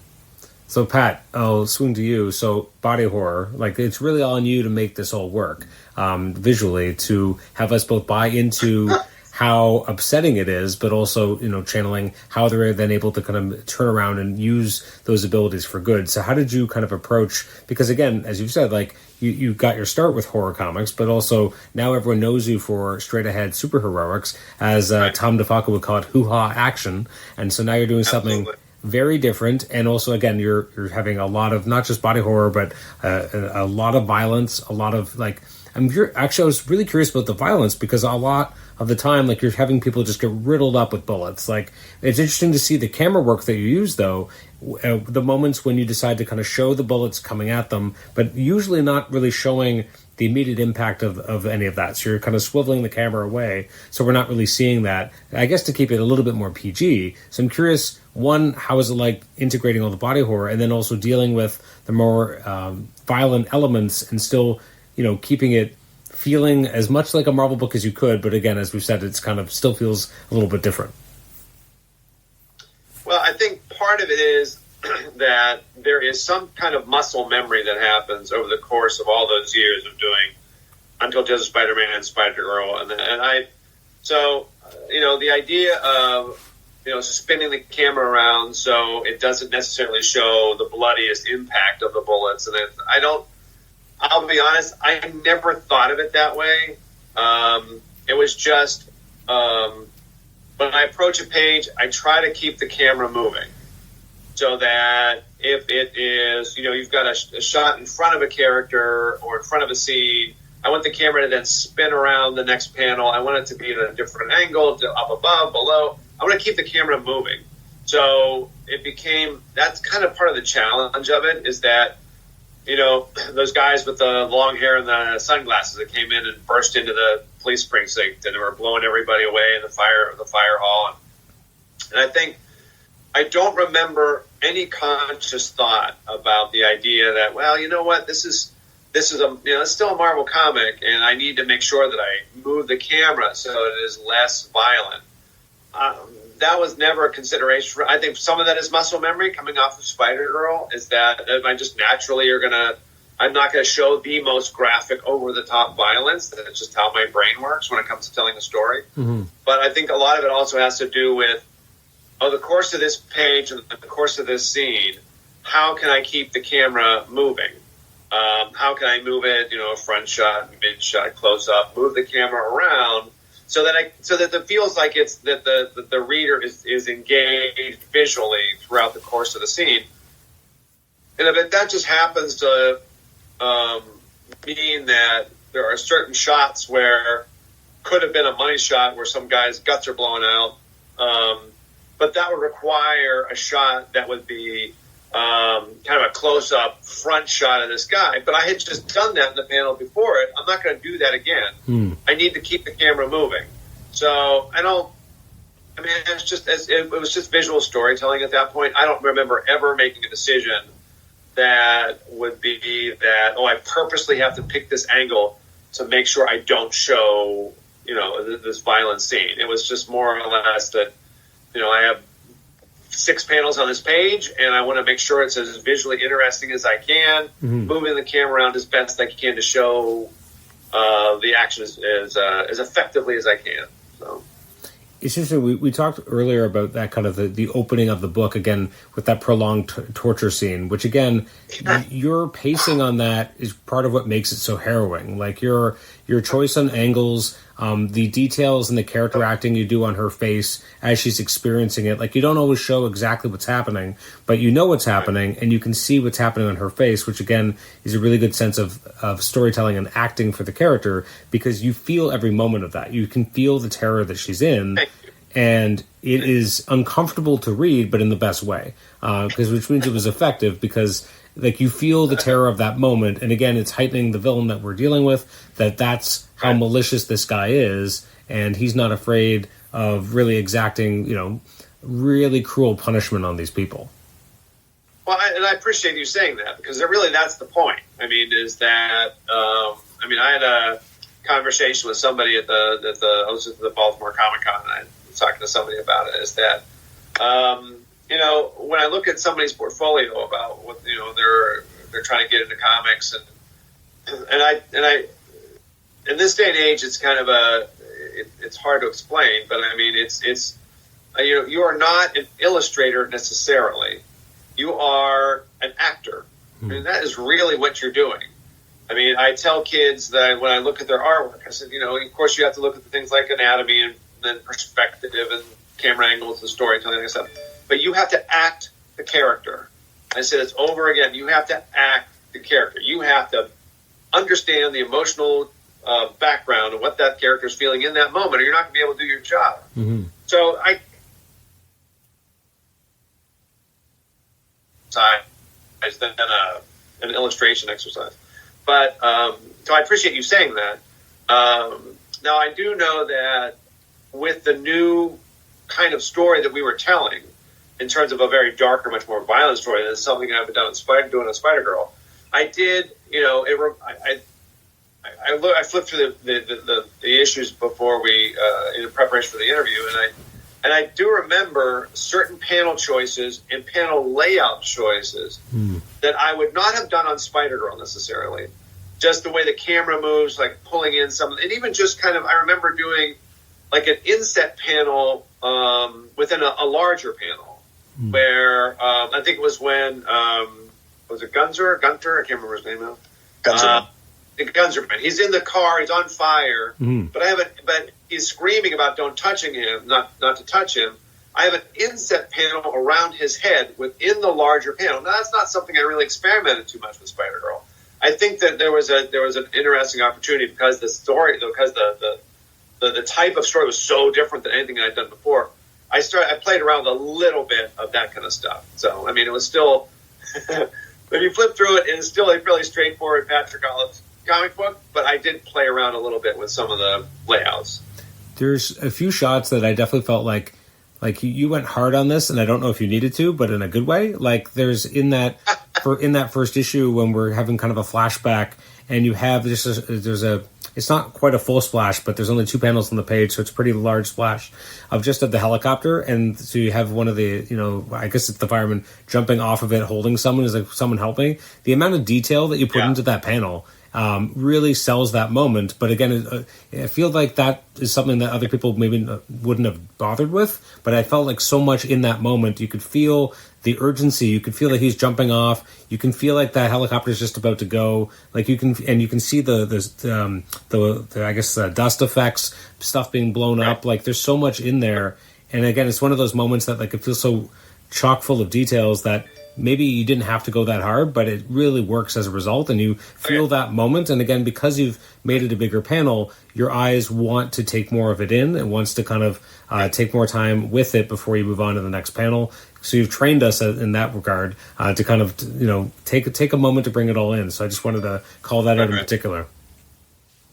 So, Pat, I'll swing to you. So, body horror, it's really on you to make this all work visually, to have us both buy into how upsetting it is, but also, channeling how they're then able to kind of turn around and use those abilities for good. So how did you kind of approach, because again, as you've said, you got your start with horror comics, but also now everyone knows you for straight ahead superheroics, as Tom DeFalco would call it, hoo-ha action. And so now you're doing something very different. And also, again, you're having a lot of, not just body horror, but a lot of violence, a lot of I was really curious about the violence, because a lot of the time, you're having people just get riddled up with bullets. It's interesting to see the camera work that you use, though, the moments when you decide to kind of show the bullets coming at them, but usually not really showing the immediate impact of any of that. So you're kind of swiveling the camera away, so we're not really seeing that, I guess, to keep it a little bit more PG. So I'm curious, one, how is it like integrating all the body horror, and then also dealing with the more violent elements and still, keeping it feeling as much like a Marvel book as you could, but again, as we've said, it's kind of still feels a little bit different. Well, I think part of it is that there is some kind of muscle memory that happens over the course of all those years of doing Until Just Spider-Man and Spider-Girl, the idea of spinning the camera around so it doesn't necessarily show the bloodiest impact of the bullets, and I'll be honest, I never thought of it that way. It was just, when I approach a page, I try to keep the camera moving. So that if it is, you've got a shot in front of a character or in front of a scene, I want the camera to then spin around the next panel. I want it to be at a different angle, up above, below. I want to keep the camera moving. So that's kind of part of the challenge of it, is that, those guys with the long hair and the sunglasses that came in and burst into the police precinct and were blowing everybody away in the fire hall. And I think I don't remember any conscious thought about the idea that, well, you know what, this is it's still a Marvel comic, and I need to make sure that I move the camera so it is less violent. That was never a consideration. I think some of that is muscle memory coming off of Spider-Girl, is that I just naturally I'm not going to show the most graphic, over-the-top violence. That's just how my brain works when it comes to telling a story. Mm-hmm. But I think a lot of it also has to do with, the course of this page and the course of this scene, how can I keep the camera moving? How can I move it? Front shot, mid shot, close up. Move the camera around so that it feels like it's that the reader is engaged visually throughout the course of the scene. And if that just happens to mean that there are certain shots where could have been a money shot where some guy's guts are blowing out, but that would require a shot that would be kind of a close-up front shot of this guy. But I had just done that in the panel before it. I'm not going to do that again. I need to keep the camera moving. So it was just visual storytelling at that point. I don't remember ever making a decision that would be that, I purposely have to pick this angle to make sure I don't show, this violent scene. It was just more or less that, I have 6 panels on this page, and I want to make sure it's as visually interesting as I can, moving the camera around as best I can to show the action as effectively as I can. So. It's interesting. We talked earlier about that kind of the opening of the book, again, with that prolonged torture scene, which, again, your pacing on that is part of what makes it so harrowing. Like, your choice on angles, the details and the character acting you do on her face as she's experiencing it. Like, you don't always show exactly what's happening, but you know what's happening, and you can see what's happening on her face, which, again, is a really good sense of storytelling and acting for the character, because you feel every moment of that. You can feel the terror that she's in, and it is uncomfortable to read, but in the best way, which means it was effective, because like you feel the terror of that moment, and again, it's heightening the villain that we're dealing with, that's how malicious this guy is, and he's not afraid of really exacting, really cruel punishment on these people. Well, I appreciate you saying that, because that's the point. I mean, is that I had a conversation with somebody at I was at the Baltimore Comic Con, and I was talking to somebody about it. Is that when I look at somebody's portfolio about what they're trying to get into comics, and I in this day and age, it's kind of it's hard to explain, but I mean it's you are not an illustrator necessarily. You are an actor. I mean, that is really what you're doing. I mean, I tell kids that when I look at their artwork, I said, of course you have to look at the things like anatomy and then perspective and camera angles and storytelling and stuff. But you have to act the character. I said it's over again. You have to act the character. You have to understand the emotional background of what that character is feeling in that moment, or you're not going to be able to do your job. So than an illustration exercise. But so I appreciate you saying that. Now, I do know that with the new kind of story that we were telling, in terms of a very darker, much more violent story, than something I've been doing on Spider-Girl, I did, I flipped through the issues before we, in preparation for the interview, and I do remember certain panel choices and panel layout choices that I would not have done on Spider-Girl necessarily. Just the way the camera moves, like pulling in some, and even just kind of, I remember doing like an inset panel within a larger panel where I think it was when, was it Gunter? I can't remember his name now. Gunzerman. He's in the car. He's on fire. But he's screaming about don't touching him, not to touch him. I have an inset panel around his head within the larger panel. Now that's not something I really experimented too much with Spider-Girl. I think that there was an interesting opportunity because the story, because the type of story was so different than anything I'd done before. I played around with a little bit of that kind of stuff. So I mean, it was still when you flip through it, it's still a fairly straightforward Patrick Olliffe comic book, but I did play around a little bit with some of the layouts. There's a few shots that I definitely felt like you went hard on this, and I don't know if you needed to, but in a good way. Like there's in that first issue when we're having kind of a flashback, and you have it's not quite a full splash, but there's only 2 panels on the page, so it's a pretty large splash of the helicopter, and so you have one of the, I guess it's the fireman jumping off of it, holding someone, is like someone helping. The amount of detail that you put into that panel really sells that moment. But again, I feel like that is something that other people maybe wouldn't have bothered with. But I felt like so much in that moment, you could feel the urgency. You could feel that he's jumping off. You can feel like that helicopter is just about to go. Like you can see the I guess dust effects, stuff being blown up. Like there's so much in there. And again, it's one of those moments that like it feels so chock full of details that maybe you didn't have to go that hard, but it really works as a result, and you feel that moment. And again, because you've made it a bigger panel, your eyes want to take more of it in and wants to kind of take more time with it before you move on to the next panel. So you've trained us in that regard to kind of take a moment to bring it all in. So I just wanted to call that out in particular.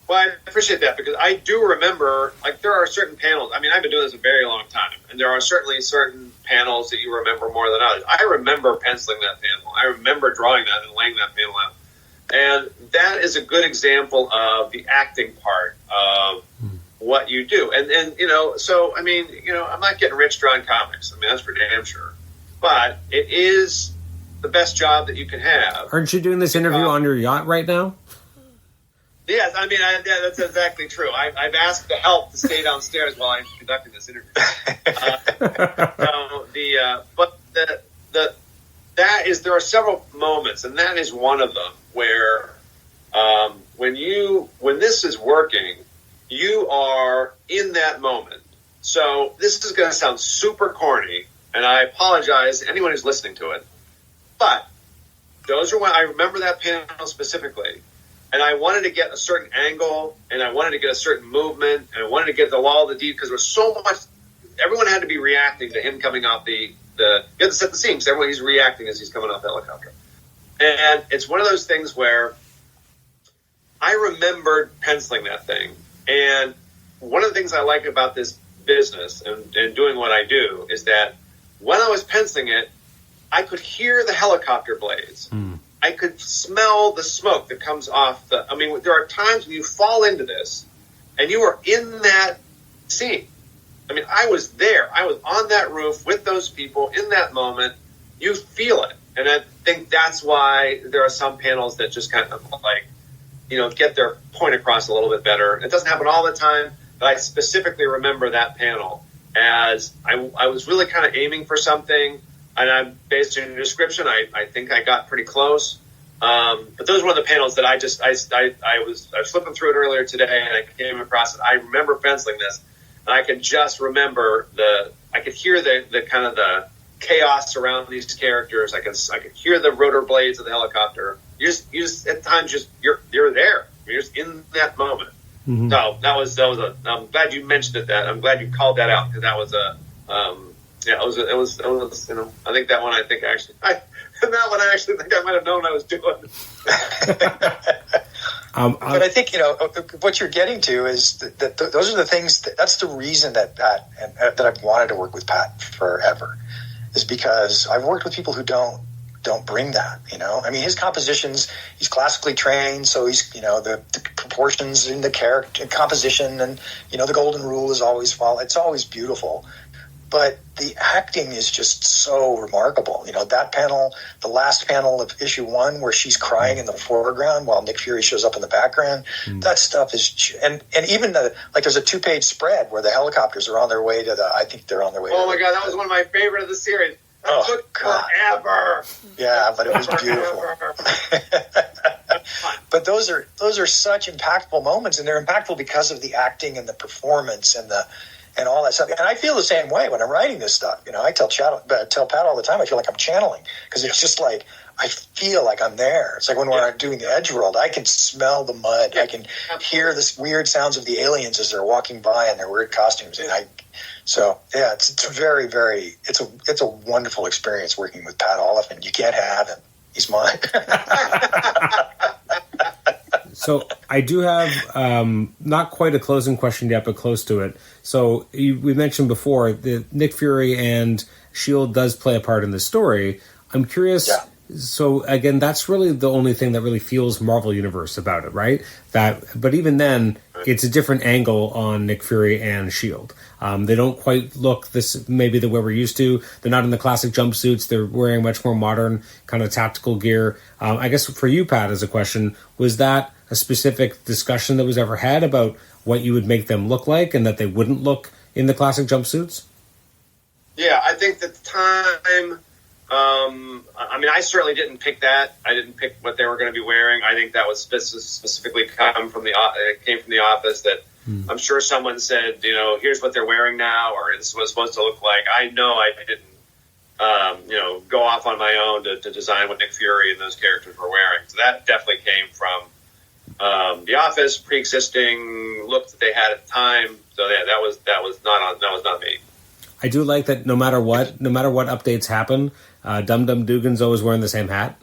Well, I appreciate that because I do remember, like, there are certain panels. I mean, I've been doing this a very long time, and there are certainly certain panels that you remember more than others. I remember penciling that panel. I remember drawing that and laying that panel out. And that is a good example of the acting part of what you do. And so, I mean, I'm not getting rich drawing comics. I mean, that's for damn sure. But it is the best job that you can have. Aren't you doing this interview on your yacht right now? Yes, I mean, that's exactly true. I've asked the help to stay downstairs while I'm conducting this interview. There are several moments, and that is one of them, where when this is working, you are in that moment. So this is going to sound super corny, and I apologize to anyone who's listening to it, but those are when I remember that panel specifically. And I wanted to get a certain angle, and I wanted to get a certain movement, and I wanted to get all the details because there was so much. Everyone had to be reacting to him coming off you had to set the scene because everybody's reacting as he's coming off the helicopter. And it's one of those things where I remembered penciling that thing. And one of the things I like about this business and doing what I do is that when I was penciling it, I could hear the helicopter blades. I could smell the smoke that comes off there are times when you fall into this and you are in that scene. I mean, I was there. I was on that roof with those people in that moment. You feel it. And I think that's why there are some panels that just kind of get their point across a little bit better. It doesn't happen all the time, but I specifically remember that panel as I was really kind of aiming for something. And I'm based on the description. I think I got pretty close. But those were one of the panels that I was flipping through it earlier today, and I came across it. I remember penciling this, and I could just remember I could hear the kind of the chaos around these characters. I could hear the rotor blades of the helicopter. You just at times you're there. You're just in that moment. Mm-hmm. So that was I'm glad you mentioned it. I'm glad you called that out because that was it was I think that one I think I might have known I was doing. But I think what you're getting to is that those are the things that's the reason that Pat and that I've wanted to work with Pat forever is because I've worked with people who don't bring that. I mean, his compositions, he's classically trained, so he's the proportions in the character composition and the golden rule is always it's always beautiful. But the acting is just so remarkable. That panel, the last panel of issue 1 where she's crying in the foreground while Nick Fury shows up in the background, that stuff is, and even there's a 2-page spread where the helicopters are on their way to I think they're on their way. Oh my God, that was one of my favorite of the series. That took forever. Yeah, but it was beautiful. But those are such impactful moments, and they're impactful because of the acting and the performance and all that stuff. And I feel the same way when I'm writing this stuff. I tell Pat all the time, I feel like I'm channeling because it's just like I feel like I'm there. It's like when we're doing the Edgeworld, I can smell the mud. I can hear the weird sounds of the aliens as they're walking by in their weird costumes. And it's very, very, it's a wonderful experience working with Pat Olliffe, and you can't have him. He's mine. So I do have not quite a closing question yet, but close to it. So we mentioned before that Nick Fury and S.H.I.E.L.D. does play a part in this story. I'm curious. Yeah. So again, that's really the only thing that really feels Marvel Universe about it, right? But even then, it's a different angle on Nick Fury and S.H.I.E.L.D. They don't quite look maybe the way we're used to. They're not in the classic jumpsuits. They're wearing much more modern kind of tactical gear. I guess for you, Pat, as a question, was that a specific discussion that was ever had about what you would make them look like and that they wouldn't look in the classic jumpsuits? Yeah, I think at the time, I mean, I certainly didn't pick that. I didn't pick what they were going to be wearing. I think that was specifically came from the office that I'm sure someone said, you know, here's what they're wearing now, or this is what it's supposed to look like. I know I didn't, you know, go off on my own to design what Nick Fury and those characters were wearing. So that definitely came from the office, pre-existing look that they had at the time. So yeah, that was not me. I do like that no matter what updates happen, Dum Dum Dugan's always wearing the same hat.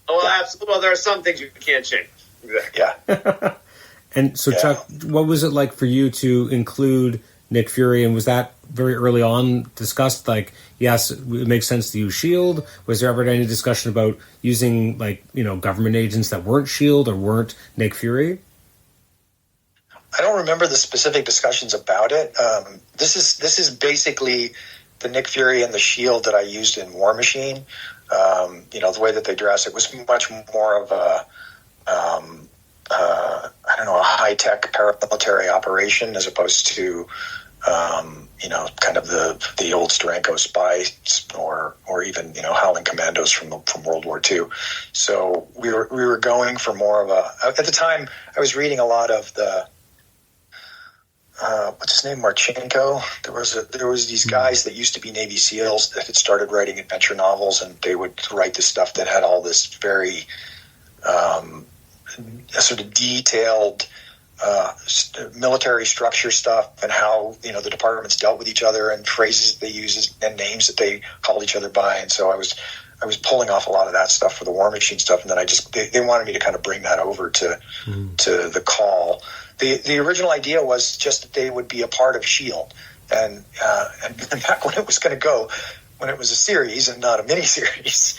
Oh, well, absolutely. Well, there are some things you can't change. Exactly. Yeah. And so, Chuck, what was it like for you to include Nick Fury? And was that very early on discussed? Like, yes, it makes sense to use S.H.I.E.L.D. Was there ever any discussion about using, like, you know, government agents that weren't S.H.I.E.L.D. or weren't Nick Fury? I don't remember the specific discussions about it. This is basically the Nick Fury and the S.H.I.E.L.D. that I used in War Machine. You know, the way that they dress, it was much more of a, I don't know, a high-tech paramilitary operation as opposed to, you know, kind of the old Steranko spies or even, you know, Howling Commandos from World War II. So we were going for more of a. At the time, I was reading a lot of the. What's his name? Marchenko. There was these guys that used to be Navy SEALs that had started writing adventure novels, and they would write this stuff that had all this very sort of detailed military structure stuff, and how, you know, the departments dealt with each other, and phrases they used and names that they called each other by. And so I was pulling off a lot of that stuff for the War Machine stuff, and then they wanted me to kind of bring that over to the Call. The original idea was just that they would be a part of S.H.I.E.L.D. And back when it was going to go, when it was a series and not a mini-series,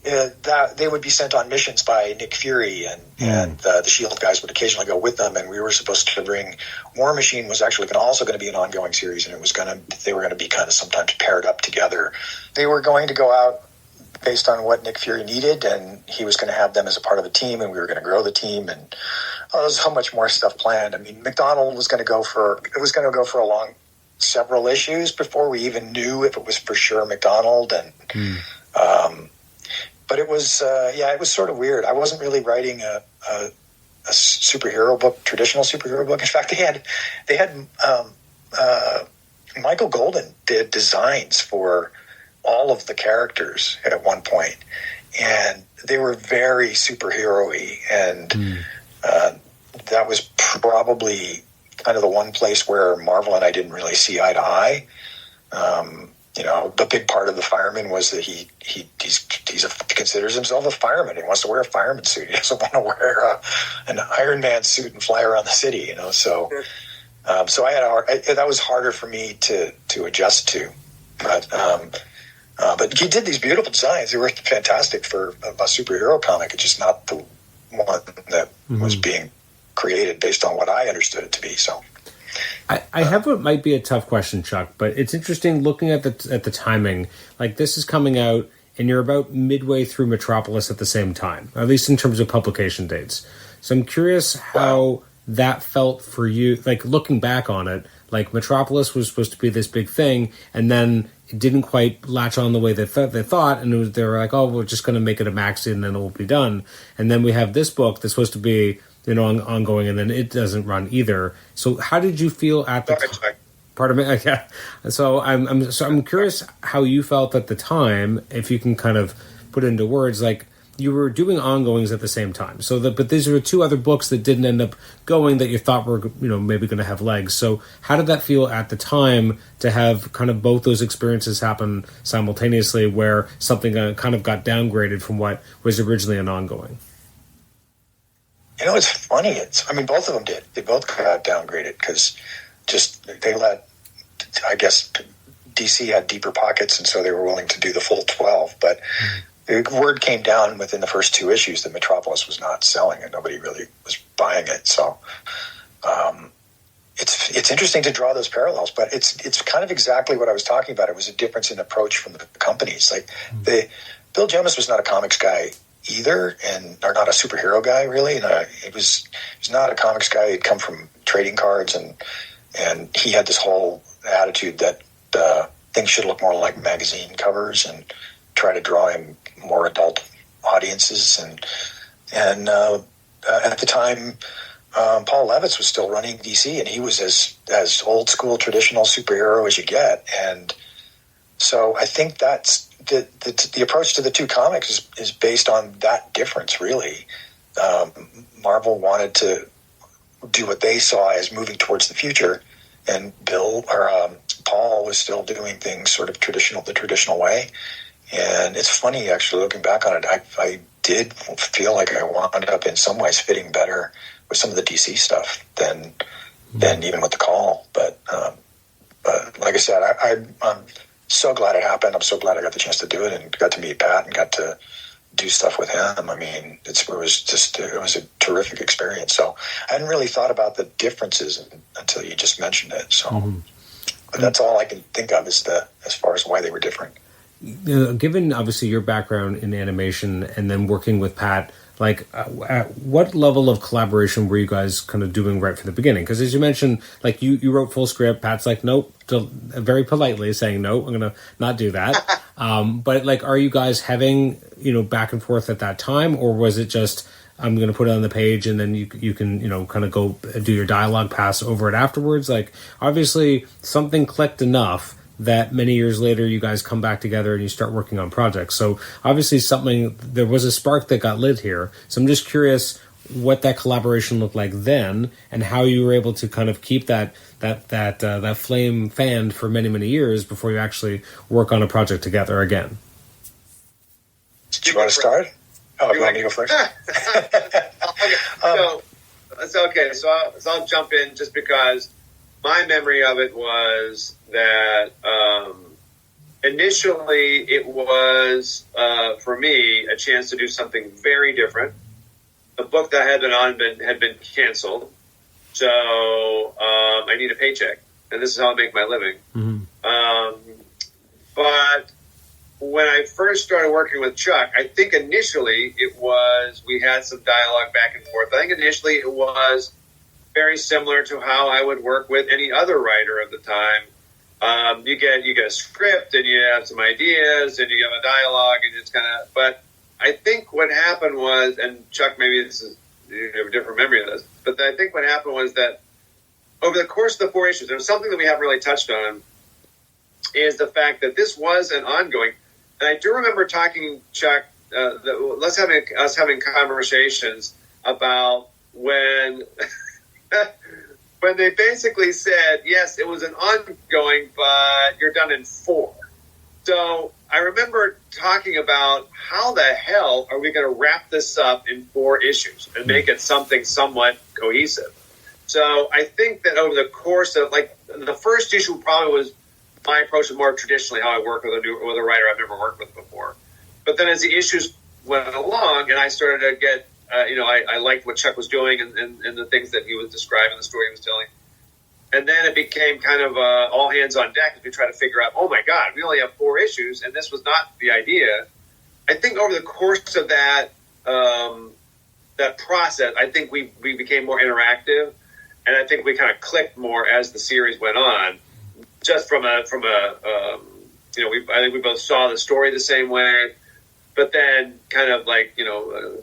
that they would be sent on missions by Nick Fury, and the S.H.I.E.L.D. guys would occasionally go with them, and we were supposed to bring. War Machine was actually also going to be an ongoing series, and they were going to be kind of sometimes paired up together. They were going to go out based on what Nick Fury needed, and he was going to have them as a part of a team, and we were going to grow the team, and there was so much more stuff planned. I mean, McDonald was going to go for a long several issues before we even knew if it was for sure McDonald, and but it was it was sort of weird. I wasn't really writing a superhero book, traditional superhero book. In fact, they had Michael Golden did designs for all of the characters at one point, and they were very superhero-y, and that was probably kind of the one place where Marvel and I didn't really see eye to eye. You know, the big part of the fireman was that he considers himself a fireman. He wants to wear a fireman suit. He doesn't want to wear an Iron Man suit and fly around the city. You know, so I had that was harder for me to adjust to, but he did these beautiful designs. They were fantastic for a superhero comic. It's just not the one that was being created based on what I understood it to be. So. I have what might be a tough question, Chuck, but it's interesting looking at the timing. Like, this is coming out, and you're about midway through Metropolis at the same time, at least in terms of publication dates. So I'm curious how that felt for you. Like, looking back on it, like, Metropolis was supposed to be this big thing, and then it didn't quite latch on the way they thought, and they were like, oh, we're just going to make it a maxi, and then it will be done. And then we have this book that's supposed to be, you know, ongoing, and then it doesn't run either. So how did you feel at the time? Pardon me? Yeah. So I'm curious how you felt at the time, if you can kind of put it into words. Like, you were doing ongoings at the same time. But these were two other books that didn't end up going that you thought were, you know, maybe going to have legs. So how did that feel at the time to have kind of both those experiences happen simultaneously, where something kind of got downgraded from what was originally an ongoing? You know, it's funny. I mean, both of them did. They both got downgraded because they let, I guess, DC had deeper pockets, and so they were willing to do the full 12. But the word came down within the first two issues that Metropolis was not selling, and nobody really was buying it. So it's interesting to draw those parallels, but it's kind of exactly what I was talking about. It was a difference in approach from the companies. Like, Bill Jemas was not a comics guy either, and or not a superhero guy really. And he's not a comics guy. He'd come from trading cards, and he had this whole attitude that things should look more like magazine covers and try to draw in more adult audiences. And at the time, Paul Levitz was still running DC, and he was as old school traditional superhero as you get. And so I think that's the approach to the two comics is based on that difference, really. Marvel wanted to do what they saw as moving towards the future, and Paul was still doing things sort of the traditional way. And it's funny, actually, looking back on it, I did feel like I wound up in some ways fitting better with some of the DC stuff than even with the Call. But like I said, I'm so glad it happened. I'm so glad I got the chance to do it and got to meet Pat and got to do stuff with him. I mean, it was a terrific experience. So I hadn't really thought about the differences until you just mentioned it. So, but that's all I can think of as far as why they were different. Given obviously your background in animation and then working with Pat, like at what level of collaboration were you guys kind of doing right from the beginning? Because as you mentioned, like you wrote full script. Pat's like, nope, very politely saying, no, I'm going to not do that. But like, are you guys having, back and forth at that time, or was it just, I'm going to put it on the page and then you can, kind of go do your dialogue pass over it afterwards? Like, obviously something clicked enough that many years later you guys come back together and you start working on projects. So obviously there was a spark that got lit here. So I'm just curious what that collaboration looked like then and how you were able to kind of keep that flame fanned for many, many years before you actually work on a project together again. Do you want to start? Oh, you want me to go first? Okay. So I'll jump in just because my memory of it was that initially it was, for me, a chance to do something very different. The book that I had been on had been canceled, so I need a paycheck, and this is how I make my living. Mm-hmm. But when I first started working with Chuck, I think initially we had some dialogue back and forth. I think initially it was very similar to how I would work with any other writer of the time. You get a script and you have some ideas and you have a dialogue and it's kind of. But I think what happened was, and Chuck, maybe this is you have a different memory of this, but I think what happened was that over the course of the 4 issues, there was something that we haven't really touched on, is the fact that this was an ongoing. And I do remember talking, Chuck, us having conversations about when. When they basically said, yes, it was an ongoing, but you're done in 4. So I remember talking about how the hell are we going to wrap this up in 4 issues and make it something somewhat cohesive. So I think that over the course of, like, the first issue probably was my approach was more traditionally how I work with a writer I've never worked with before. But then as the issues went along and I started to get I liked what Chuck was doing and the things that he was describing, the story he was telling. And then it became kind of all hands on deck as we try to figure out, oh my God, we only have 4 issues, and this was not the idea. I think over the course of that process, I think we became more interactive, and I think we kind of clicked more as the series went on. Just I think we both saw the story the same way. But then kind of like,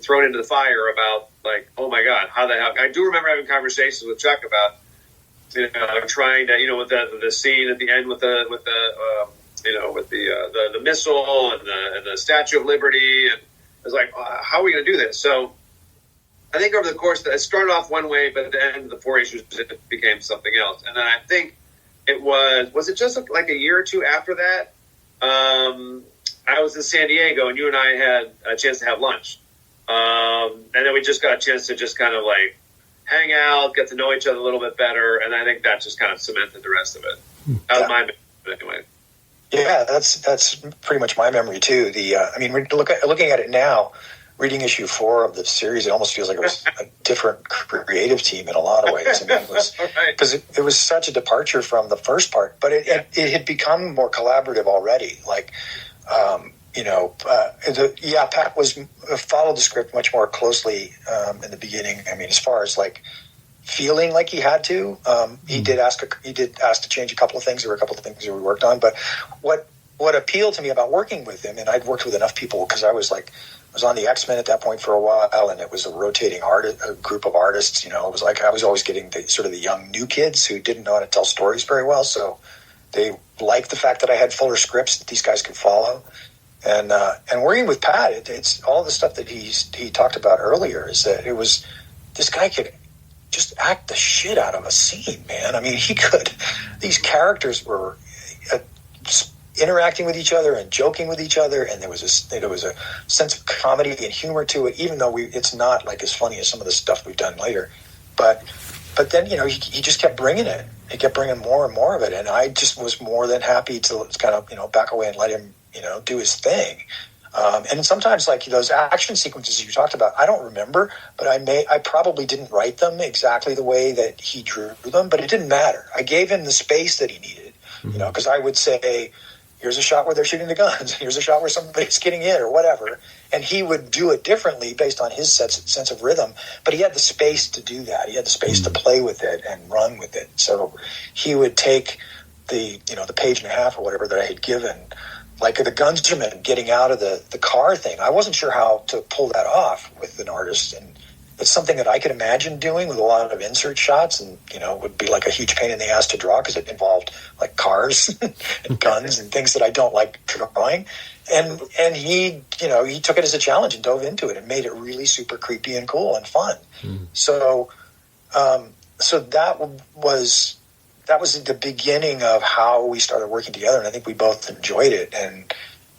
thrown into the fire about like, oh my God, how the hell? I do remember having conversations with Chuck about, trying to, with the scene at the end with the missile and the Statue of Liberty. And I was like, how are we going to do this? So I think over the course, it started off one way, but at the end of the 4 issues, it became something else. And then I think it was it just like a year or two after that? I was in San Diego, and you and I had a chance to have lunch. And then we just got a chance to just kind of like hang out, get to know each other a little bit better, and I think that just kind of cemented the rest of it. That was my memory anyway. Yeah, that's pretty much my memory too. We're looking at it now, reading issue 4 of the series, it almost feels like it was a different creative team in a lot of ways. I mean, it was because it was such a departure from the first part, but it had become more collaborative already. Like, Pat followed the script much more closely in the beginning. I mean, as far as like feeling like he had to, he did ask to change a couple of things. There were a couple of things that we worked on, but what appealed to me about working with him, and I'd worked with enough people because I was on the X-Men at that point for a while, and it was a rotating a group of artists. It was like I was always getting the young new kids who didn't know how to tell stories very well, so they liked the fact that I had fuller scripts that these guys could follow. And working with Pat, it's all the stuff that he talked about earlier. Is that it was this guy could just act the shit out of a scene, man. I mean, he could. These characters were interacting with each other and joking with each other, and there was a sense of comedy and humor to it, even though it's not like as funny as some of the stuff we've done later. But then he just kept bringing it. He kept bringing more and more of it, and I just was more than happy to kind of back away and let him do his thing. And sometimes like those action sequences you talked about, I don't remember, but I probably didn't write them exactly the way that he drew them, but it didn't matter. I gave him the space that he needed, because I would say, here's a shot where they're shooting the guns. Here's a shot where somebody's getting hit or whatever. And he would do it differently based on his sense of rhythm. But he had the space to do that. He had the space to play with it and run with it. So he would take the page and a half or whatever that I had given, like the gunsman getting out of the car thing. I wasn't sure how to pull that off with an artist. And it's something that I could imagine doing with a lot of insert shots, and would be like a huge pain in the ass to draw because it involved like cars and guns and things that I don't like drawing. And he took it as a challenge and dove into it and made it really super creepy and cool and fun. So that was the beginning of how we started working together, and I think we both enjoyed it and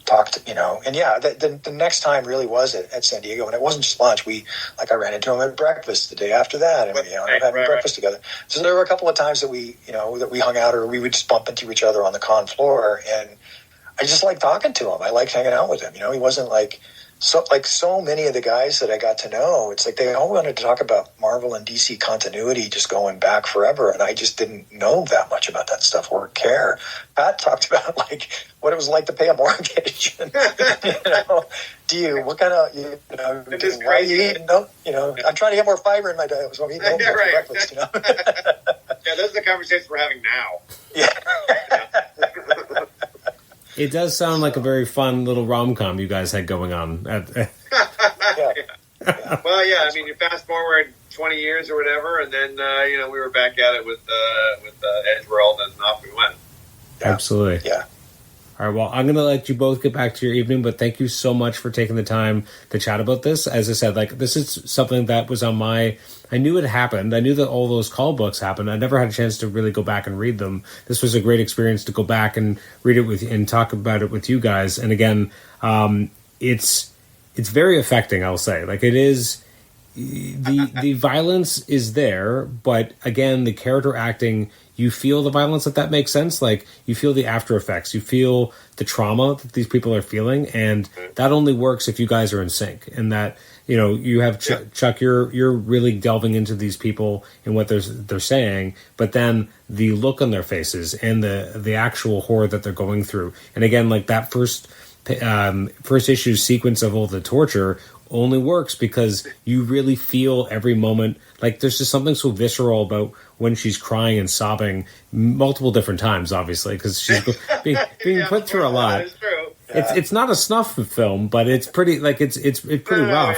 talked, the next time really was at San Diego, and it wasn't just lunch. I ran into him at breakfast the day after that, and we had breakfast together. So there were a couple of times that we hung out, or we would just bump into each other on the con floor, and I just liked talking to him. I liked hanging out with him. He wasn't so many of the guys that I got to know. It's like they all wanted to talk about Marvel and DC continuity just going back forever, and I just didn't know that much about that stuff or care. Pat talked about what it was like to pay a mortgage. And, what kind of why you eating? I'm trying to get more fiber in my diet, so I'm eating oatmeal for breakfast. Yeah, those are the conversations we're having now. Yeah. It does sound like a very fun little rom-com you guys had going on. Yeah. Well, yeah. I mean, you fast forward 20 years or whatever, and then we were back at it with Edgeworld, and off we went. Yeah. Absolutely. Yeah. All right. Well, I'm going to let you both get back to your evening, but thank you so much for taking the time to chat about this. As I said, this is something that was on I knew it happened. I knew that all those call books happened. I never had a chance to really go back and read them. This was a great experience to go back and read it and talk about it with you guys. And again, it's very affecting, I'll say. It is, the violence is there, but again, the character acting, you feel the violence, if that makes sense. You feel the after effects, you feel the trauma that these people are feeling, and that only works if you guys are in sync. And that you have Chuck, you're really delving into these people and what they're saying, but then the look on their faces and the actual horror that they're going through. And again, that first issue sequence of all the torture only works because you really feel every moment. There's just something so visceral about when she's crying and sobbing multiple different times, obviously, because she's being put through a lot. That is true. It's not a snuff film, but it's pretty it's pretty rough.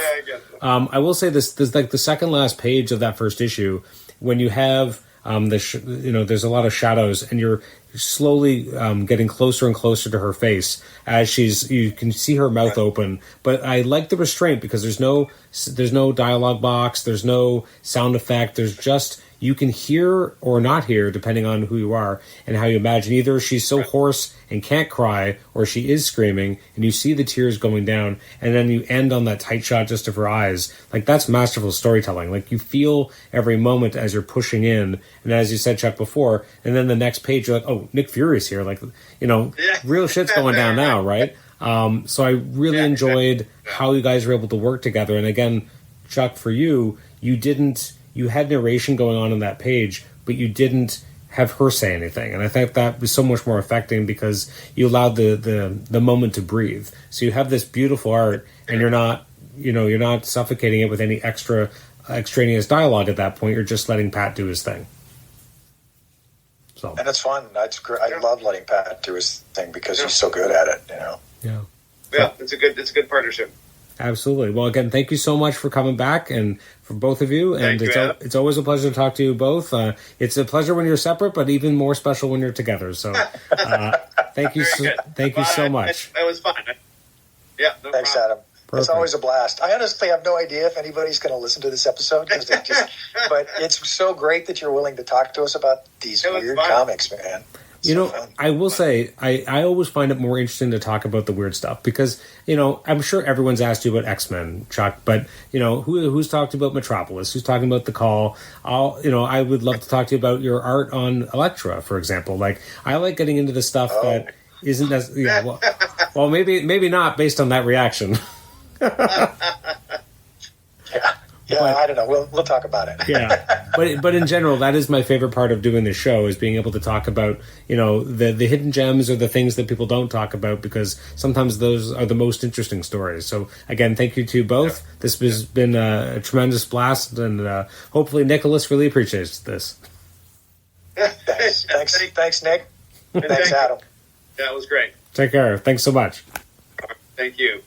I will say this: there's the second last page of that first issue, when you have there's a lot of shadows, and you're slowly getting closer and closer to her face as you can see her mouth open. But I like the restraint because there's no dialogue box, there's no sound effect, there's just, you can hear or not hear depending on who you are and how you imagine. Either she's so hoarse and can't cry, or she is screaming, and you see the tears going down, and then you end on that tight shot just of her eyes. That's masterful storytelling. You feel every moment as you're pushing in, and as you said, Chuck, before, and then the next page you're like, oh, Nick Fury's here, real shit's going down now, right? So I really enjoyed how you guys were able to work together. And again, Chuck, for you had narration going on that page, but you didn't have her say anything. And I think that was so much more affecting because you allowed the moment to breathe. So you have this beautiful art, and you're not suffocating it with any extraneous dialogue at that point. You're just letting Pat do his thing. So, and it's fun. That's great. I love letting Pat do his thing because he's so good at it. Yeah, it's a good partnership. Absolutely. Well, again, thank you so much for coming back, and for both of you. And it's always a pleasure to talk to you both. It's a pleasure when you're separate, but even more special when you're together. So, thank you so much. It was fun. Yeah. No Thanks, problem. Adam. Perfect. It's always a blast. I honestly have no idea if anybody's going to listen to this episode, but it's so great that you're willing to talk to us about these weird comics, man. I will say, I always find it more interesting to talk about the weird stuff because, I'm sure everyone's asked you about X-Men, Chuck, but, who's talked about Metropolis? Who's talking about The Call? I would love to talk to you about your art on Elektra, for example. Like, I like getting into the stuff that isn't as, well, maybe not based on that reaction. Yeah, I don't know. We'll talk about it. Yeah, but in general, that is my favorite part of doing this show is being able to talk about the hidden gems or the things that people don't talk about because sometimes those are the most interesting stories. So again, thank you to you both. Yeah. This has been a tremendous blast, and hopefully Nicholas really appreciates this. Thanks, Nick. Thanks, Adam. That was great. Take care. Thanks so much. Thank you.